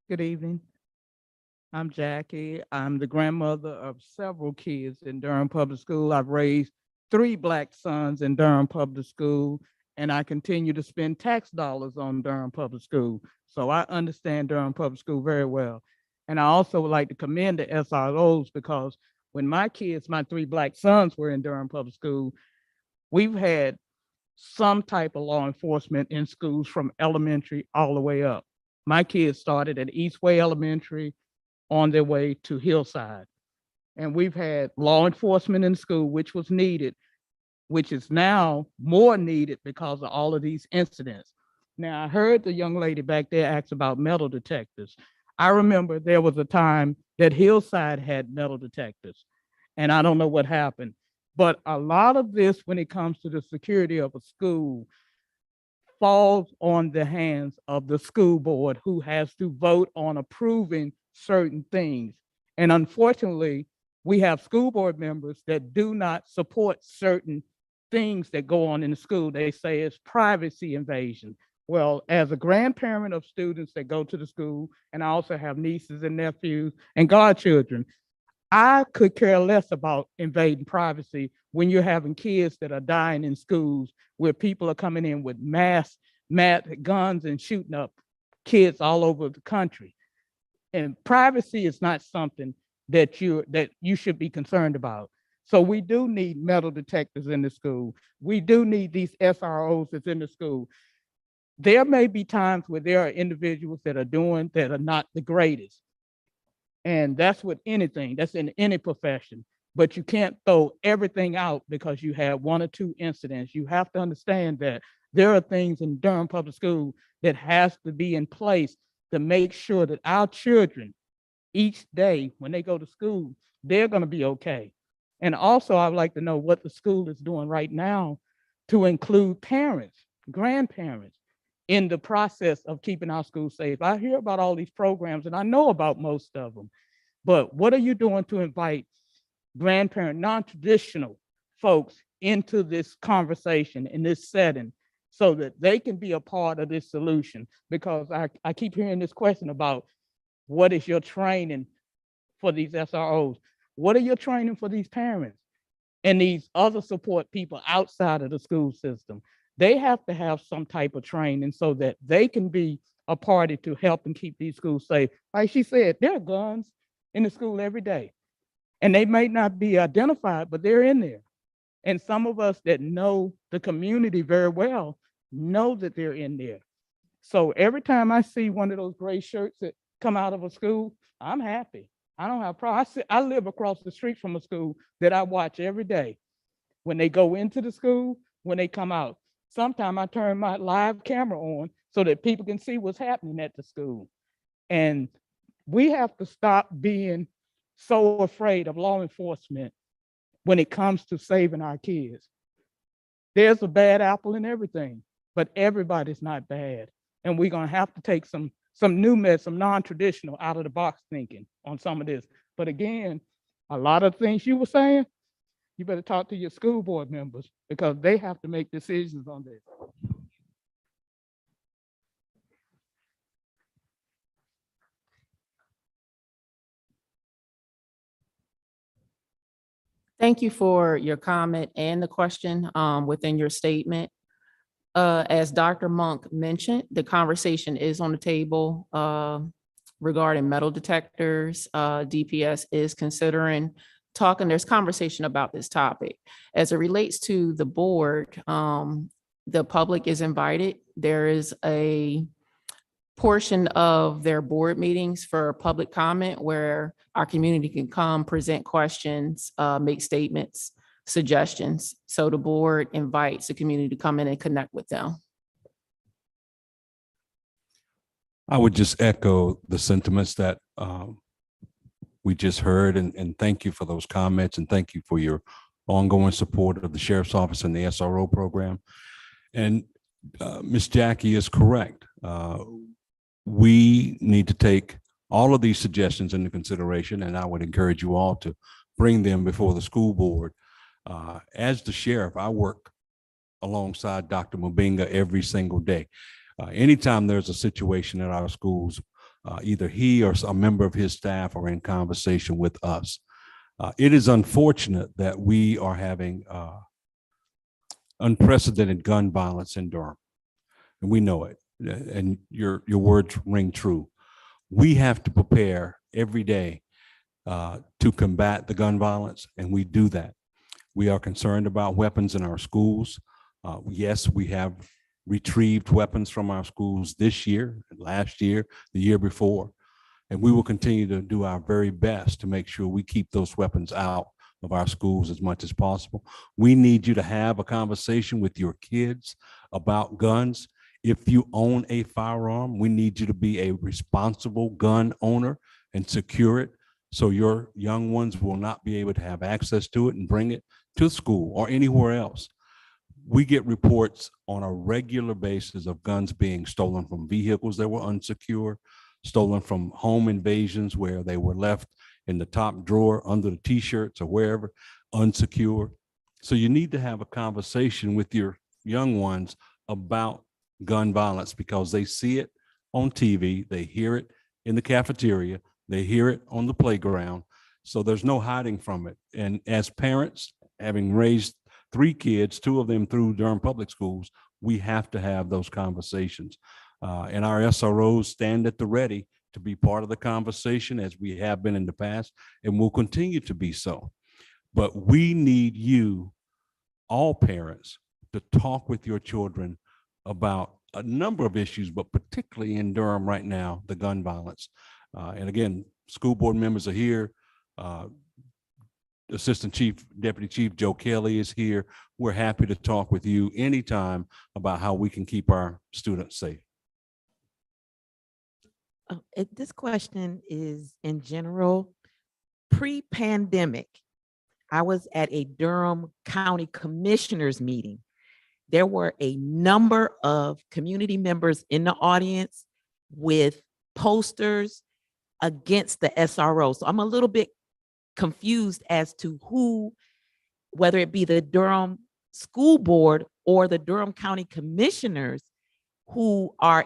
[SPEAKER 21] Good evening. I'm Jackie. I'm the grandmother of several kids in Durham Public School. I've raised 3 Black sons in Durham Public School, and I continue to spend tax dollars on Durham Public School. So I understand Durham Public School very well. And I also would like to commend the SROs, because when my 3 Black sons were in Durham Public School, we've had some type of law enforcement in schools from elementary all the way up. My kids started at Eastway Elementary on their way to Hillside. And we've had law enforcement in school, which was needed, which is now more needed because of all of these incidents. Now, I heard the young lady back there ask about metal detectors. I remember there was a time that Hillside had metal detectors, and I don't know what happened. But a lot of this, when it comes to the security of a school, falls on the hands of the school board, who has to vote on approving certain things. And unfortunately, we have school board members that do not support certain things that go on in the school. They say it's privacy invasion. Well, as a grandparent of students that go to the school, and I also have nieces and nephews and godchildren, I could care less about invading privacy when you're having kids that are dying in schools where people are coming in with mass guns and shooting up kids all over the country. And privacy is not something that you should be concerned about. So we do need metal detectors in the school. We do need these SROs that's in the school. There may be times where there are individuals that are not the greatest. And that's with anything, that's in any profession. But you can't throw everything out because you have 1 or 2 incidents. You have to understand that there are things in Durham Public School that has to be in place to make sure that our children, each day when they go to school, they're going to be okay. And also, I'd like to know what the school is doing right now to include parents, grandparents, in the process of keeping our schools safe. I hear about all these programs, and I know about most of them, but what are you doing to invite grandparent, non-traditional folks into this conversation, in this setting, so that they can be a part of this solution? Because I keep hearing this question about what is your training for these SROs? What are your training for these parents and these other support people outside of the school system? They have to have some type of training so that they can be a party to help and keep these schools safe. Like she said, there are guns in the school every day, and they may not be identified, but they're in there. And some of us that know the community very well know that they're in there. So every time I see one of those gray shirts that come out of a school, I'm happy. I don't have a problem. I live across the street from a school that I watch every day. When they go into the school, when they come out, sometimes I turn my live camera on so that people can see what's happening at the school. And we have to stop being so afraid of law enforcement when it comes to saving our kids. There's a bad apple in everything, but everybody's not bad. And we're gonna have to take some new meds, some non-traditional out of the box thinking on some of this. But again, a lot of things you were saying, you better talk to your school board members because they have to make decisions on this.
[SPEAKER 1] Thank you for your comment and the question within your statement. As Dr. Monk mentioned, the conversation is on the table regarding metal detectors. DPS is considering talking, there's conversation about this topic. As it relates to the board, the public is invited. There is a portion of their board meetings for public comment where our community can come, present questions, make statements, suggestions. So the board invites the community to come in and connect with them.
[SPEAKER 3] I would just echo the sentiments that we just heard, and thank you for those comments, and thank you for your ongoing support of the Sheriff's Office and the SRO program. And Ms. Jackie is correct. We need to take all of these suggestions into consideration, and I would encourage you all to bring them before the school board. As the sheriff, I work alongside Dr. Mubinga every single day. Anytime there's a situation at our schools, either he or a member of his staff are in conversation with us. It is unfortunate that we are having unprecedented gun violence in Durham, and we know it, and your words ring true. We have to prepare every day to combat the gun violence, and we do that. We are concerned about weapons in our schools. Yes, we have retrieved weapons from our schools this year, last year, the year before, and we will continue to do our very best to make sure we keep those weapons out of our schools as much as possible. We need you to have a conversation with your kids about guns. If you own a firearm, we need you to be a responsible gun owner and secure it so your young ones will not be able to have access to it and bring it to school or anywhere else. We get reports on a regular basis of guns being stolen from vehicles that were unsecure, stolen from home invasions where they were left in the top drawer under the t-shirts or wherever, unsecure. So you need to have a conversation with your young ones about gun violence because they see it on TV, they hear it in the cafeteria, they hear it on the playground. So there's no hiding from it. And as parents, having raised 3 kids, 2 of them through Durham Public Schools, we have to have those conversations. And our SROs stand at the ready to be part of the conversation as we have been in the past and will continue to be so. But we need you, all parents, to talk with your children about a number of issues, but particularly in Durham right now, the gun violence. And again, school board members are here. Assistant Deputy Chief Joe Kelly is here. We're happy to talk with you anytime about how we can keep our students safe.
[SPEAKER 7] This question is in general. Pre-pandemic, I was at a Durham County Commissioners meeting. There were a number of community members in the audience with posters against the SRO. So I'm a little bit confused as to who, whether it be the Durham School Board or the Durham County Commissioners who are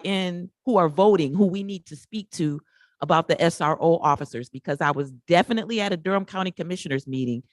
[SPEAKER 7] voting, who we need to speak to about the SRO officers, because I was definitely at a Durham County Commissioners meeting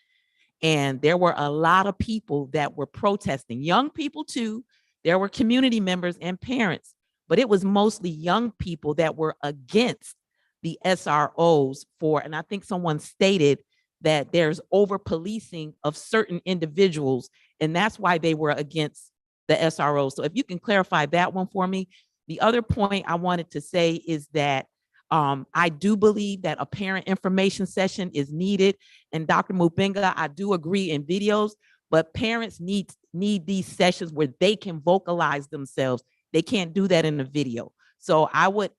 [SPEAKER 7] and there were a lot of people that were protesting, young people too. There were community members and parents, but it was mostly young people that were against the SROs and I think someone stated that there's over policing of certain individuals, and that's why they were against the SROs. So if you can clarify that one for me. The other point I wanted to say is that I do believe that a parent information session is needed. And Dr. Mubinga, I do agree in videos, but parents need these sessions where they can vocalize themselves. They can't do that in the video. So I would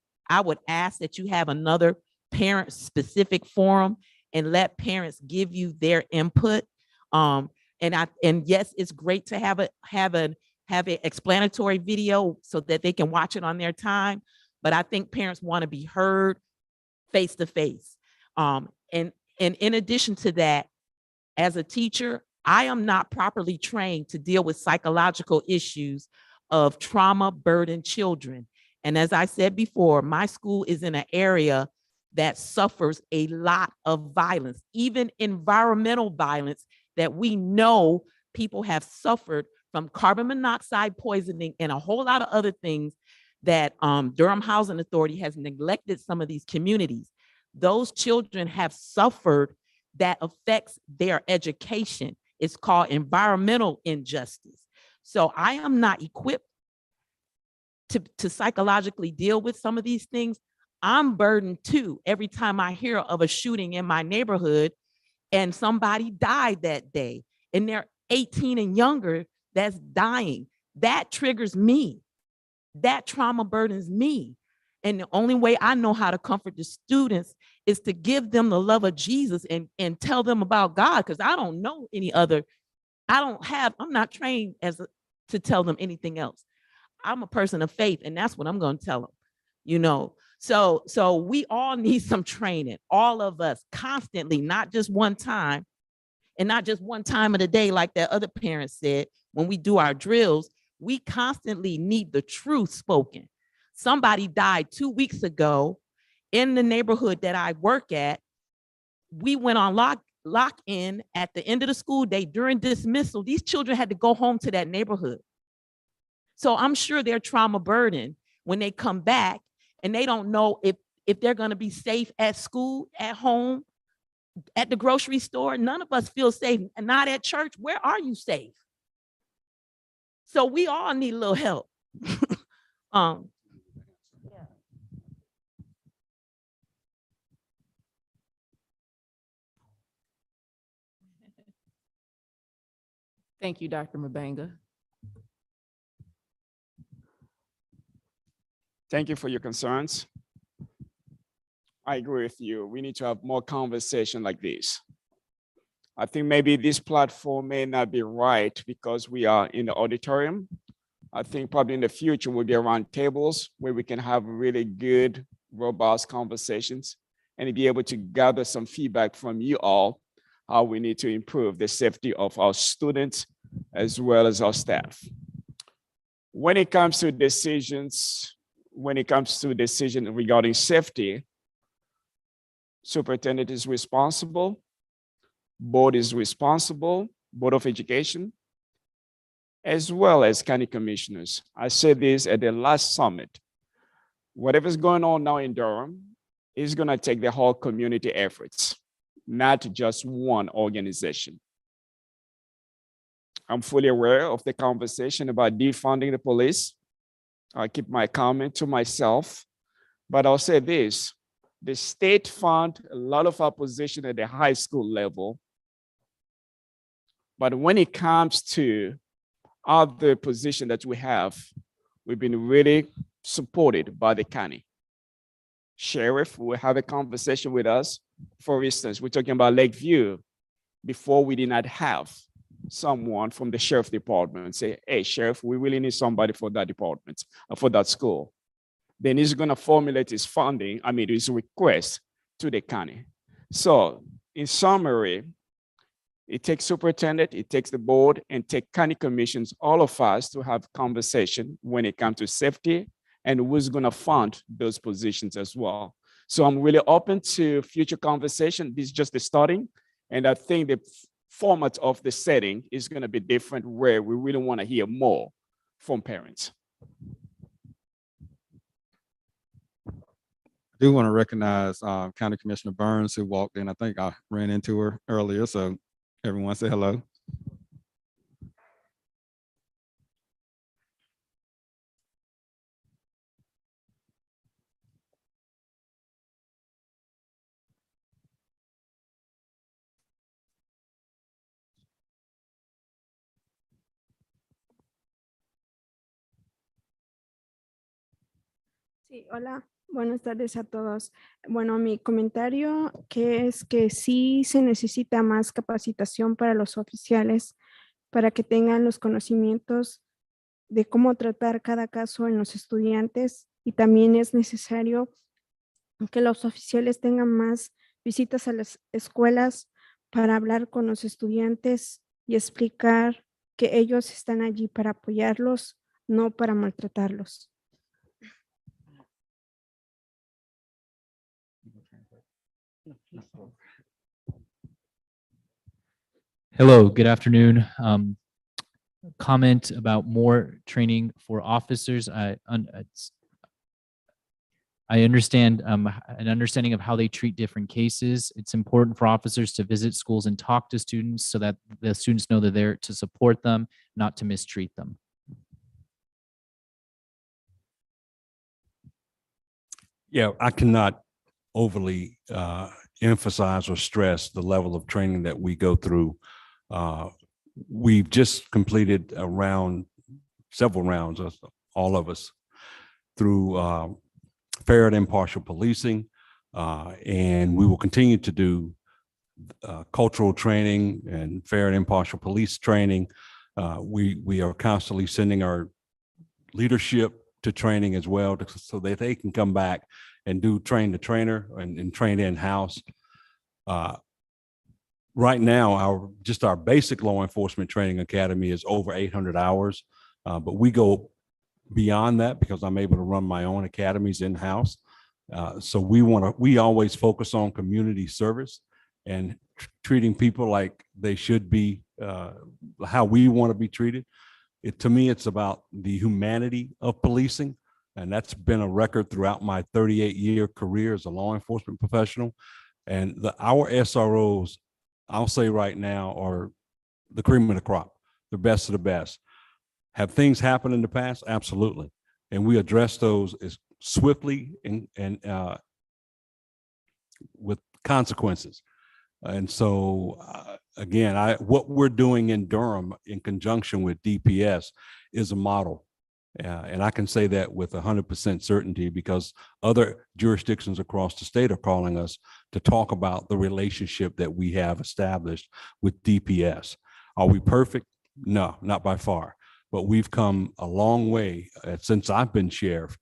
[SPEAKER 7] ask that you have another parent specific forum and let parents give you their input. And yes, it's great to have an explanatory video so that they can watch it on their time. But I think parents want to be heard face to face. And in addition to that, as a teacher, I am not properly trained to deal with psychological issues of trauma-burdened children. And as I said before, my school is in an area that suffers a lot of violence, even environmental violence that we know people have suffered from carbon monoxide poisoning and a whole lot of other things that Durham Housing Authority has neglected some of these communities. Those children have suffered that affects their education. It's called environmental injustice. So I am not equipped to psychologically deal with some of these things. I'm burdened too every time I hear of a shooting in my neighborhood and somebody died that day and they're 18 and younger that's dying. That triggers me. That trauma burdens me. And the only way I know how to comfort the students is to give them the love of Jesus and tell them about God, because I don't know any other. I'm not trained to tell them anything else. I'm a person of faith, and that's what I'm going to tell them, you know. So we all need some training, all of us, constantly, not just one time, and not just one time of the day, like that other parent said. When we do our drills, we constantly need the truth spoken. Somebody died 2 weeks ago in the neighborhood that I work at. We went on lock-in at the end of the school day during dismissal. These children had to go home to that neighborhood. So I'm sure they're trauma burdened when they come back and they don't know if they're going to be safe at school, at home, at the grocery store. None of us feel safe, and not at church. Where are you safe? So we all need a little help.
[SPEAKER 1] Thank you, Dr. Mabanga.
[SPEAKER 15] Thank you for your concerns. I agree with you. We need to have more conversation like this. I think maybe this platform may not be right because we are in the auditorium. I think probably in the future we'll be around tables where we can have really good, robust conversations and be able to gather some feedback from you all, how we need to improve the safety of our students as well as our staff. When it comes to decisions regarding safety, superintendent is responsible, board is responsible, Board of Education, as well as county commissioners. I said this at the last summit. Whatever's going on now in Durham is going to take the whole community efforts, not just one organization. I'm fully aware of the conversation about defunding the police. I'll keep my comment to myself, but I'll say this. The state fund a lot of opposition at the high school level, but when it comes to other position that we have, we've been really supported by the county. Sheriff will have a conversation with us. For instance, we're talking about Lakeview. Before, we did not have someone from the sheriff department say, hey, sheriff, we really need somebody for that department, for that school. Then he's going to formulate his funding, his request to the county. So in summary, it takes superintendent, it takes the board, and take county commissions, all of us, to have conversation when it comes to safety and who's going to fund those positions as well. So I'm really open to future conversation. This is just the starting. And I think the format of the setting is going to be different, where we really want to hear more from parents.
[SPEAKER 2] I do want to recognize County Commissioner Burns, who walked in. I think I ran into her earlier, so everyone say hello.
[SPEAKER 6] Sí, hola, buenas tardes a todos. Bueno, mi comentario que es que sí se necesita más capacitación para los oficiales para que tengan los conocimientos de cómo tratar cada caso en los estudiantes y también es necesario que los oficiales tengan más visitas a las escuelas para hablar con los estudiantes y explicar que ellos están allí para apoyarlos, no para maltratarlos.
[SPEAKER 20] Hello, good afternoon. Comment about more training for officers. I understand an understanding of how they treat different cases. It's important for officers to visit schools and talk to students so that the students know they're there to support them, not to mistreat them.
[SPEAKER 3] Yeah, I cannot overly emphasize or stress the level of training that we go through. We've just completed several rounds, all of us, through fair and impartial policing, and we will continue to do cultural training and fair and impartial police training. We are constantly sending our leadership to training as well so that they can come back and do train the trainer and train in-house. Right now, our basic law enforcement training academy is over 800 hours, but we go beyond that because I'm able to run my own academies in-house. So we always focus on community service and treating people like they should be, how we want to be treated. To me, it's about the humanity of policing. And that's been a record throughout my 38-year career as a law enforcement professional. And our SROs, I'll say right now, are the cream of the crop, the best of the best. Have things happened in the past? Absolutely. And we address those as swiftly and with consequences. And so, again, what we're doing in Durham in conjunction with DPS is a model. And I can say that with 100% certainty because other jurisdictions across the state are calling us to talk about the relationship that we have established with DPS. Are we perfect? No, not by far. But we've come a long way since I've been sheriff,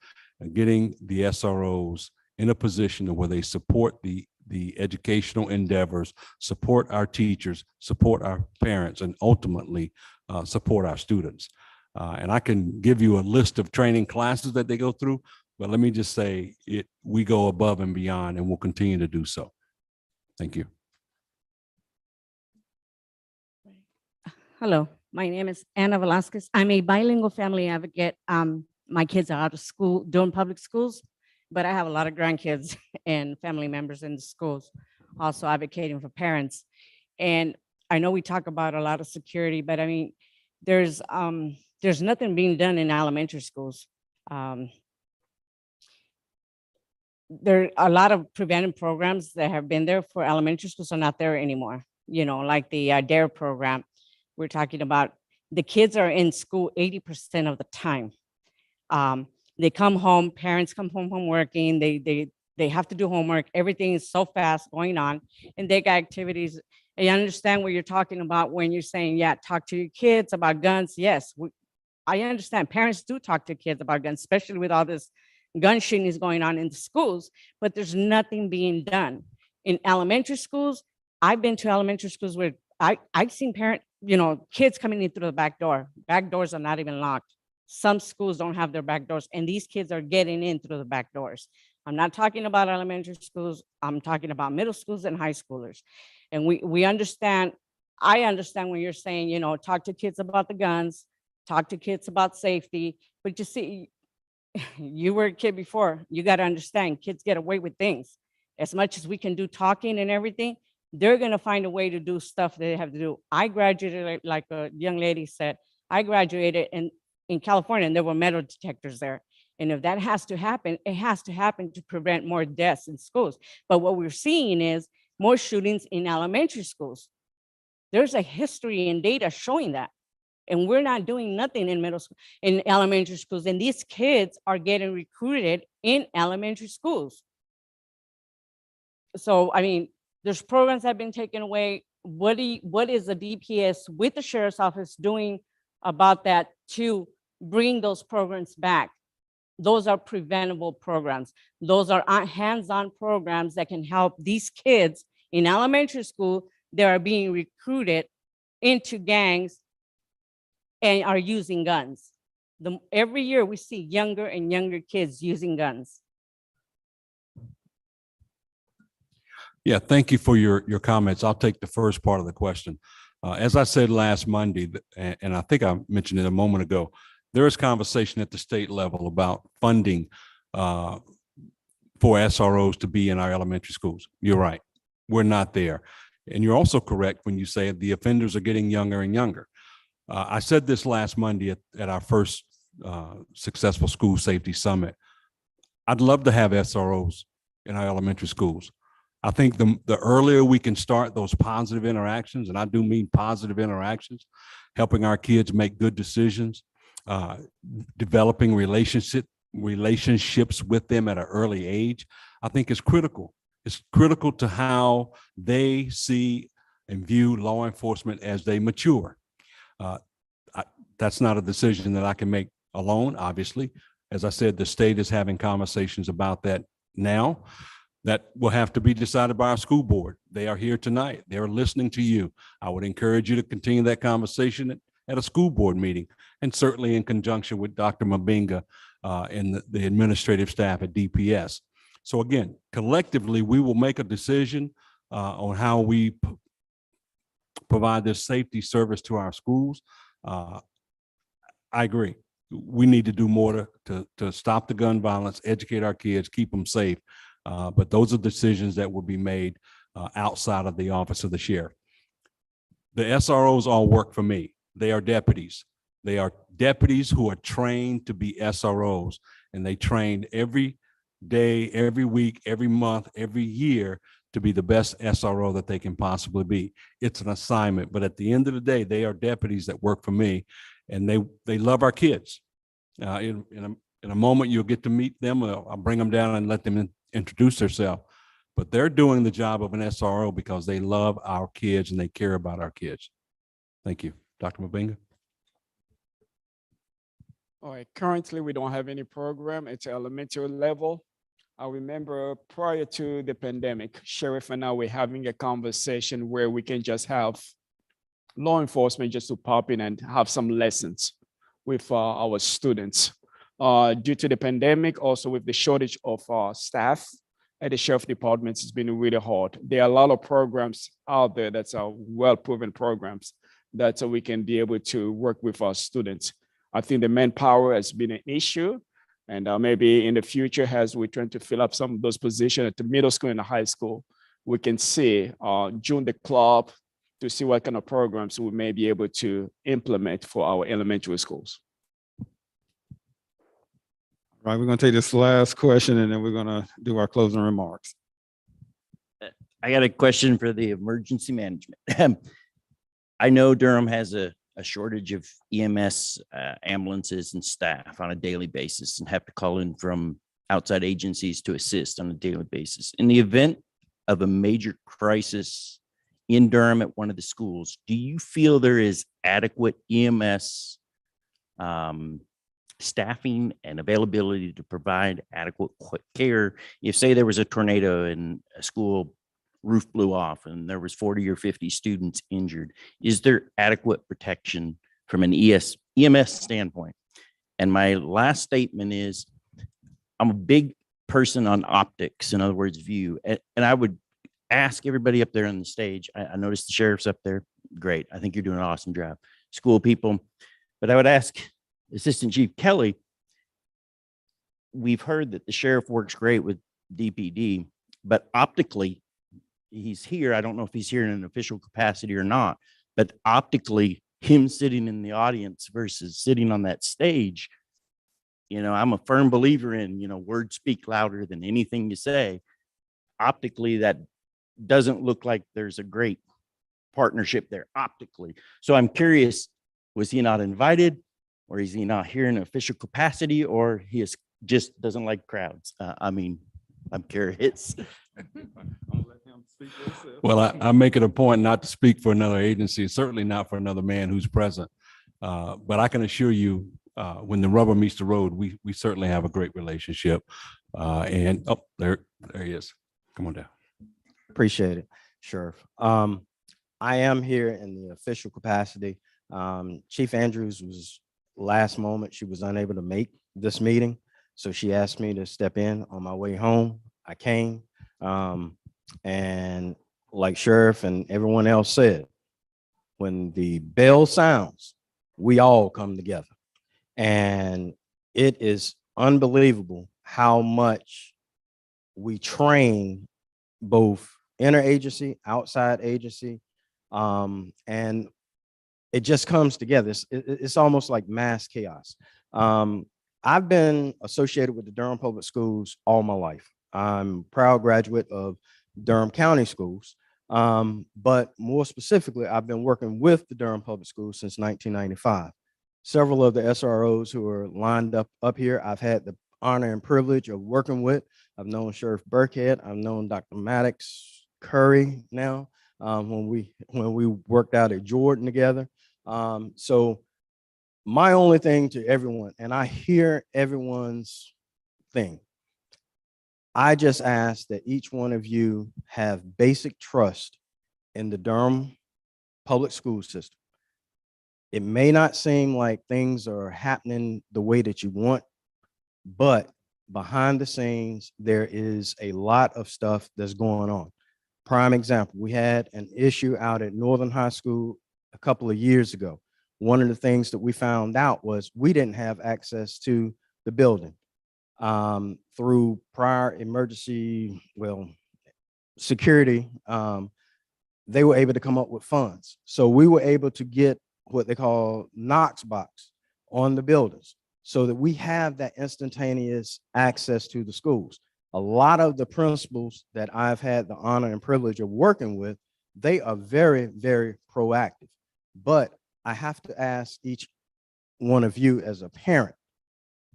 [SPEAKER 3] getting the SROs in a position where they support the educational endeavors, support our teachers, support our parents, and ultimately support our students. And I can give you a list of training classes that they go through, but let me just say we go above and beyond and we'll continue to do so. Thank you.
[SPEAKER 22] Hello, my name is Anna Velasquez. I'm a bilingual family advocate. My kids are out of school, doing public schools, but I have a lot of grandkids and family members in the schools, also advocating for parents. And I know we talk about a lot of security, but I mean, there's nothing being done in elementary schools. There are a lot of preventive programs that have been there for elementary schools are not there anymore. You know, like the DARE program. We're talking about the kids are in school 80% of the time. They come home, parents come home from working, they have to do homework. Everything is so fast going on, and they got activities. I understand what you're talking about when you're saying, yeah, talk to your kids about guns. Yes, I understand parents do talk to kids about guns, especially with all this gun shooting is going on in the schools, but there's nothing being done. In elementary schools, I've been to elementary schools where I've seen kids coming in through the back door. Back doors are not even locked. Some schools don't have their back doors, and these kids are getting in through the back doors. I'm not talking about elementary schools. I'm talking about middle schools and high schoolers. And we understand, I understand when you're saying, talk to kids about the guns, talk to kids about safety, but you see, you were a kid before, you got to understand kids get away with things. As much as we can do talking and everything, they're going to find a way to do stuff they have to do. I graduated, like a young lady said, I graduated in California and there were metal detectors there. And if that has to happen, it has to happen to prevent more deaths in schools. But what we're seeing is more shootings in elementary schools. There's a history and data showing that. And we're not doing nothing in middle school, in elementary schools. And these kids are getting recruited in elementary schools. So, I mean, there's programs that have been taken away. What is the DPS with the sheriff's office doing about that to bring those programs back? Those are preventable programs. Those are hands-on programs that can help these kids in elementary school that are being recruited into gangs and are using guns. Every year we see younger and younger kids using guns.
[SPEAKER 3] Yeah, thank you for your comments. I'll take the first part of the question. As I said last Monday, and I think I mentioned it a moment ago, there is conversation at the state level about funding for SROs to be in our elementary schools. You're right. We're not there. And you're also correct when you say the offenders are getting younger and younger. I said this last Monday at our first successful school safety summit. I'd love to have SROs in our elementary schools. I think the earlier we can start those positive interactions, and I do mean positive interactions, helping our kids make good decisions, developing relationships with them at an early age, I think is critical. It's critical to how they see and view law enforcement as they mature. That's not a decision that I can make alone, obviously. As I said, the state is having conversations about that now. That will have to be decided by our school board. They are here tonight. They are listening to you. I would encourage you to continue that conversation at a school board meeting, and certainly in conjunction with Dr. Mabinga and the administrative staff at DPS. So again, collectively, we will make a decision on how we provide this safety service to our schools. I agree. We need to do more to stop the gun violence, educate our kids, keep them safe. But those are decisions that will be made outside of the office of the sheriff. The SROs all work for me. They are deputies. They are deputies who are trained to be SROs, and they train every day, every week, every month, every year to be the best SRO that they can possibly be. It's an assignment, but at the end of the day, they are deputies that work for me, and they love our kids. In a moment, you'll get to meet them. I'll bring them down and let them introduce themselves, but they're doing the job of an SRO because they love our kids and they care about our kids. Thank you. Dr. Mabinga.
[SPEAKER 15] All right, currently we don't have any program at elementary level. I remember prior to the pandemic, Sheriff and I were having a conversation where we can just have law enforcement just to pop in and have some lessons with our students. Due to the pandemic, also with the shortage of staff at the sheriff departments, it's been really hard. There are a lot of programs out there that's well-proven programs that we can be able to work with our students. I think the manpower has been an issue, and maybe in the future, as we try to fill up some of those positions at the middle school and the high school, we can see, join the club to see what kind of programs we may be able to implement for our elementary schools.
[SPEAKER 2] Right, we're going to take this last question and then we're going to do our closing remarks.
[SPEAKER 13] I got a question for the emergency management. I know Durham has a shortage of EMS ambulances and staff on a daily basis and have to call in from outside agencies to assist on a daily basis. In the event of a major crisis in Durham at one of the schools, do you feel there is adequate EMS staffing and availability to provide adequate care? If, say, there was a tornado and a school roof blew off and there was 40 or 50 students injured, is there adequate protection from an EMS standpoint? And my last statement is, I'm a big person on optics, in other words, view, and I would ask everybody up there on the stage, I noticed the sheriff's up there, great, I think you're doing an awesome job, school people, but I would ask Assistant Chief Kelly, we've heard that the sheriff works great with DPD, but optically, he's here. I don't know if he's here in an official capacity or not, but optically, him sitting in the audience versus sitting on that stage, you know, I'm a firm believer in, you know, words speak louder than anything you say. Optically, that doesn't look like there's a great partnership there optically. So I'm curious, Was he not invited, or is he not here in an official capacity, or he is just doesn't like crowds? I mean, I'm curious.
[SPEAKER 3] Well, I make it a point not to speak for another agency, certainly not for another man who's present. But I can assure you, when the rubber meets the road, we certainly have a great relationship. And oh, there he is. Come on down.
[SPEAKER 8] Appreciate it, Sheriff. I am here in the official capacity. Chief Andrews was last moment. She was unable to make this meeting. So she asked me to step in on my way home. I came. And like Sheriff and everyone else said, when the bell sounds, we all come together. And it is unbelievable how much we train both interagency, outside agency, and it just comes together. It's almost like mass chaos. I've been associated with the Durham Public Schools all my life. I'm a proud graduate of Durham County Schools, but more specifically, I've been working with the Durham Public Schools since 1995. Several of the SROs who are lined up here, I've had the honor and privilege of working with. I've known Sheriff Burkhead. I've known Dr. Maddox Curry now, when we worked out at Jordan together. So my only thing to everyone, and I hear everyone's thing, I just ask that each one of you have basic trust in the Durham public school system. It may not seem like things are happening the way that you want, but behind the scenes, there is a lot of stuff that's going on. Prime example, we had an issue out at Northern High School a couple of years ago. One of the things that we found out was we didn't have access to the building. Through prior emergency, security, they were able to come up with funds. So we were able to get what they call Knox box on the buildings so that we have that instantaneous access to the schools. A lot of the principals that I've had the honor and privilege of working with, they are very, very proactive. But I have to ask each one of you as a parent,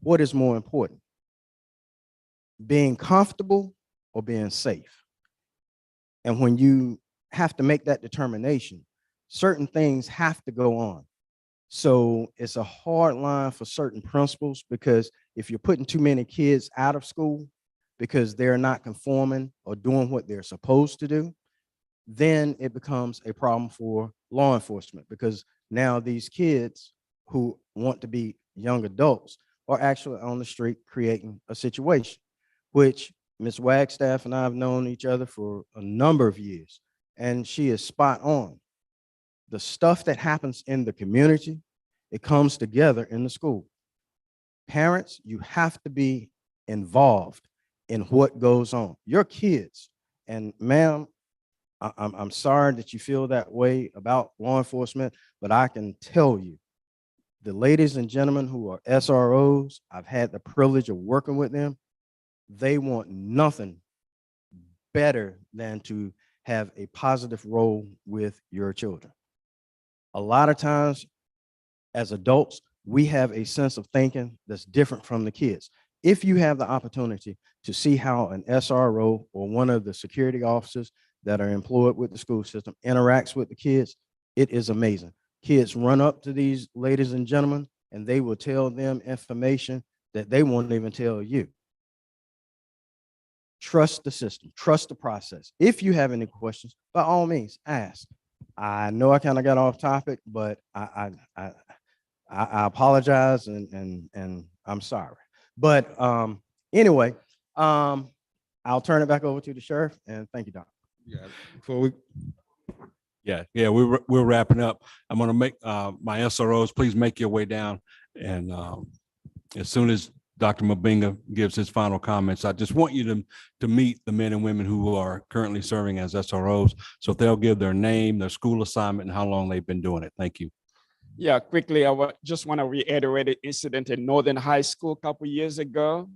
[SPEAKER 8] what is more important? Being comfortable or being safe? And when you have to make that determination, certain things have to go on. So it's a hard line for certain principals, because if you're putting too many kids out of school because they're not conforming or doing what they're supposed to do, then it becomes a problem for law enforcement, because now these kids who want to be young adults are actually on the street creating a situation, which Ms. Wagstaff and I have known each other for a number of years, and she is spot on. The stuff that happens in the community, it comes together in the school. Parents, you have to be involved in what goes on. Your kids, and ma'am, I'm sorry that you feel that way about law enforcement, but I can tell you, the ladies and gentlemen who are SROs, I've had the privilege of working with them. They want nothing better than to have a positive role with your children. A lot of times as adults, we have a sense of thinking that's different from the kids. If you have the opportunity to see how an SRO or one of the security officers that are employed with the school system interacts with the kids, it is amazing. Kids run up to these ladies and gentlemen and they will tell them information that they won't even tell you. Trust the system, trust the process. If you have any questions, by all means, ask. I know I kind of got off topic, but I apologize and I'm sorry. But anyway, I'll turn it back over to the sheriff, and thank you, Doc.
[SPEAKER 2] Yeah, before we.
[SPEAKER 3] Yeah, we're wrapping up. I'm going to make my SROs, please make your way down. And as soon as Dr. Mabinga gives his final comments, I just want you to meet the men and women who are currently serving as SROs. So if they'll give their name, their school assignment, and how long they've been doing it. Thank you.
[SPEAKER 15] Yeah, quickly, I just want to reiterate an incident in Northern High School a couple years ago.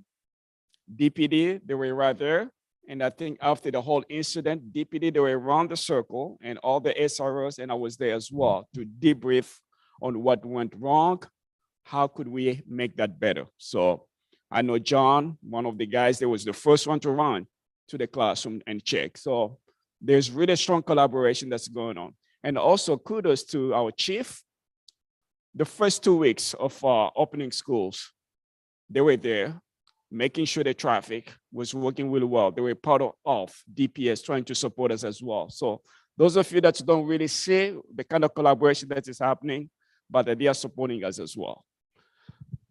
[SPEAKER 15] DPD, they were right there. And I think after the whole incident, DPD, they were around the circle and all the SROs, and I was there as well to debrief on what went wrong. How could we make that better? So I know John, one of the guys that was the first one to run to the classroom and check. So there's really strong collaboration that's going on. And also kudos to our chief. The first 2 weeks of opening schools, they were there, making sure the traffic was working really well. They were part of DPS trying to support us as well. So those of you that don't really see the kind of collaboration that is happening, but they are supporting us as well.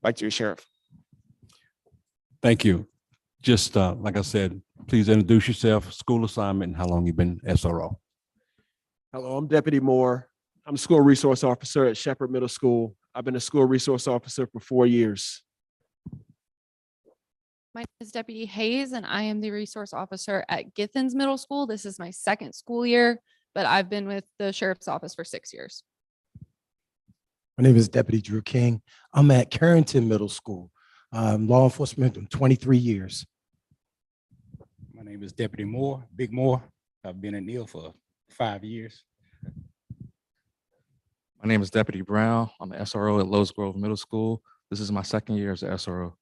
[SPEAKER 15] Back to you, Sheriff.
[SPEAKER 3] Thank you. Just like I said, please introduce yourself, school assignment, and how long you've been SRO.
[SPEAKER 5] Hello, I'm Deputy Moore. I'm a school resource officer at Shepherd Middle School. I've been a school resource officer for 4 years.
[SPEAKER 11] My name is Deputy Hayes, and I am the resource officer at Githens Middle School. This is my second school year, but I've been with the sheriff's office for 6 years.
[SPEAKER 23] My name is Deputy Drew King. I'm at Carrington Middle School. Law enforcement, 23 years.
[SPEAKER 24] My name is Deputy Moore, Big Moore. I've been in Neal for 5 years.
[SPEAKER 25] My name is Deputy Brown. I'm an SRO at Lowe's Grove Middle School. This is my second year as an SRO.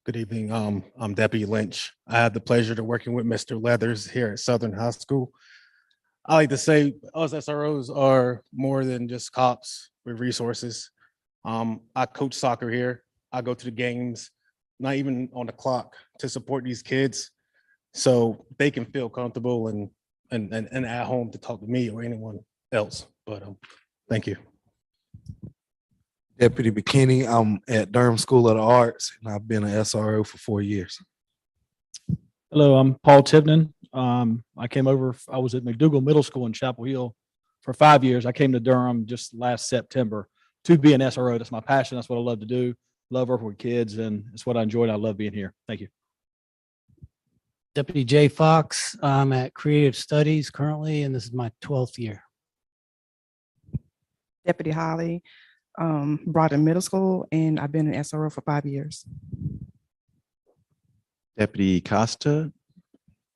[SPEAKER 23] Good evening. I'm Deputy Lynch. I had the pleasure of working with Mr. Leathers here at Southern High School. I like to say us SROs are more than just cops with resources. I coach soccer here. I go to the games, not even on the clock, to support these kids so they can feel comfortable and at home to talk to me or anyone else. But thank you.
[SPEAKER 26] Deputy McKinney, I'm at Durham School of the Arts, and I've been an SRO for 4 years.
[SPEAKER 27] Hello, I'm Paul Tibnon. I came over, I was at McDougal Middle School in Chapel Hill for 5 years. I came to Durham just last September to be an SRO. That's my passion. That's what I love to do. Love working with kids, and it's what I enjoyed. I love being here. Thank you.
[SPEAKER 28] Deputy Jay Fox. I'm at Creative Studies currently, and this is my 12th year.
[SPEAKER 29] Deputy Holly, brought in middle school, and I've been an SRO for 5 years.
[SPEAKER 30] Deputy Costa,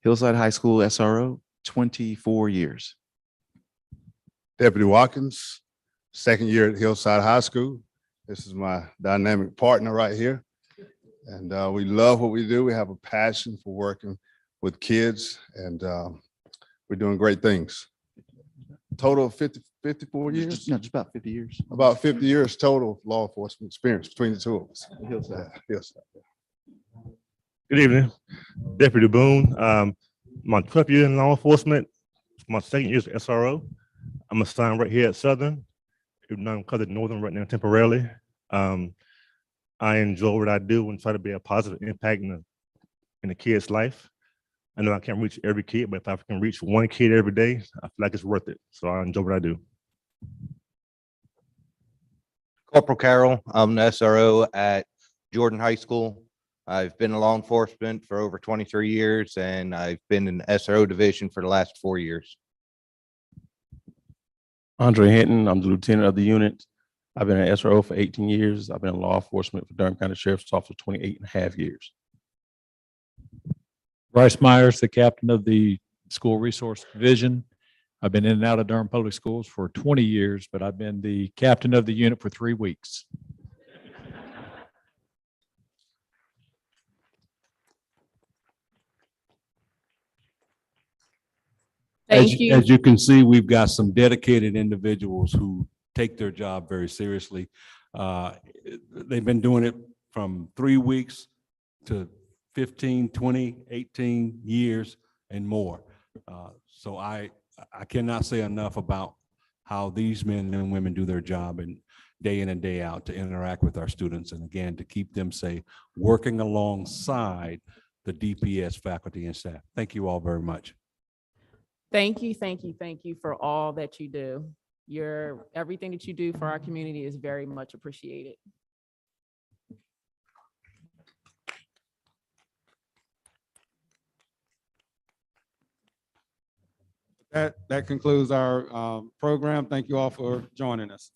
[SPEAKER 30] Hillside High School SRO, 24 years.
[SPEAKER 31] Deputy Watkins, second year at Hillside High School. This is my dynamic partner right here. And we love what we do. We have a passion for working with kids, and we're doing great things. Total of 54 years?
[SPEAKER 30] Just about 50 years.
[SPEAKER 31] About 50 years total law enforcement experience between the two of us. Hillside.
[SPEAKER 32] Good evening, Deputy Boone. My 12th year in law enforcement, my second year as SRO. I'm assigned right here at Southern, even though I'm covered Northern right now temporarily. I enjoy what I do and try to be a positive impact in the kid's life. I know I can't reach every kid, but if I can reach one kid every day, I feel like it's worth it. So I enjoy what I do.
[SPEAKER 33] Corporal Carroll, I'm the SRO at Jordan High School. I've been in law enforcement for over 23 years, and I've been in the SRO division for the last 4 years.
[SPEAKER 34] Andre Hinton, I'm the lieutenant of the unit. I've been an SRO for 18 years. I've been in law enforcement for Durham County Sheriff's Office for 28 and a half years.
[SPEAKER 35] Bryce Myers, the captain of the School Resource Division. I've been in and out of Durham Public Schools for 20 years, but I've been the captain of the unit for 3 weeks.
[SPEAKER 1] Thank you.
[SPEAKER 3] As you can see, we've got some dedicated individuals who take their job very seriously. They've been doing it from 3 weeks to 15, 20, 18 years and more. So I cannot say enough about how these men and women do their job and day in and day out to interact with our students, and again, to keep them safe, working alongside the DPS faculty and staff. Thank you all very much.
[SPEAKER 1] Thank you, thank you, thank you for all that you do. Everything that you do for our community is very much appreciated.
[SPEAKER 2] That concludes our program. Thank you all for joining us.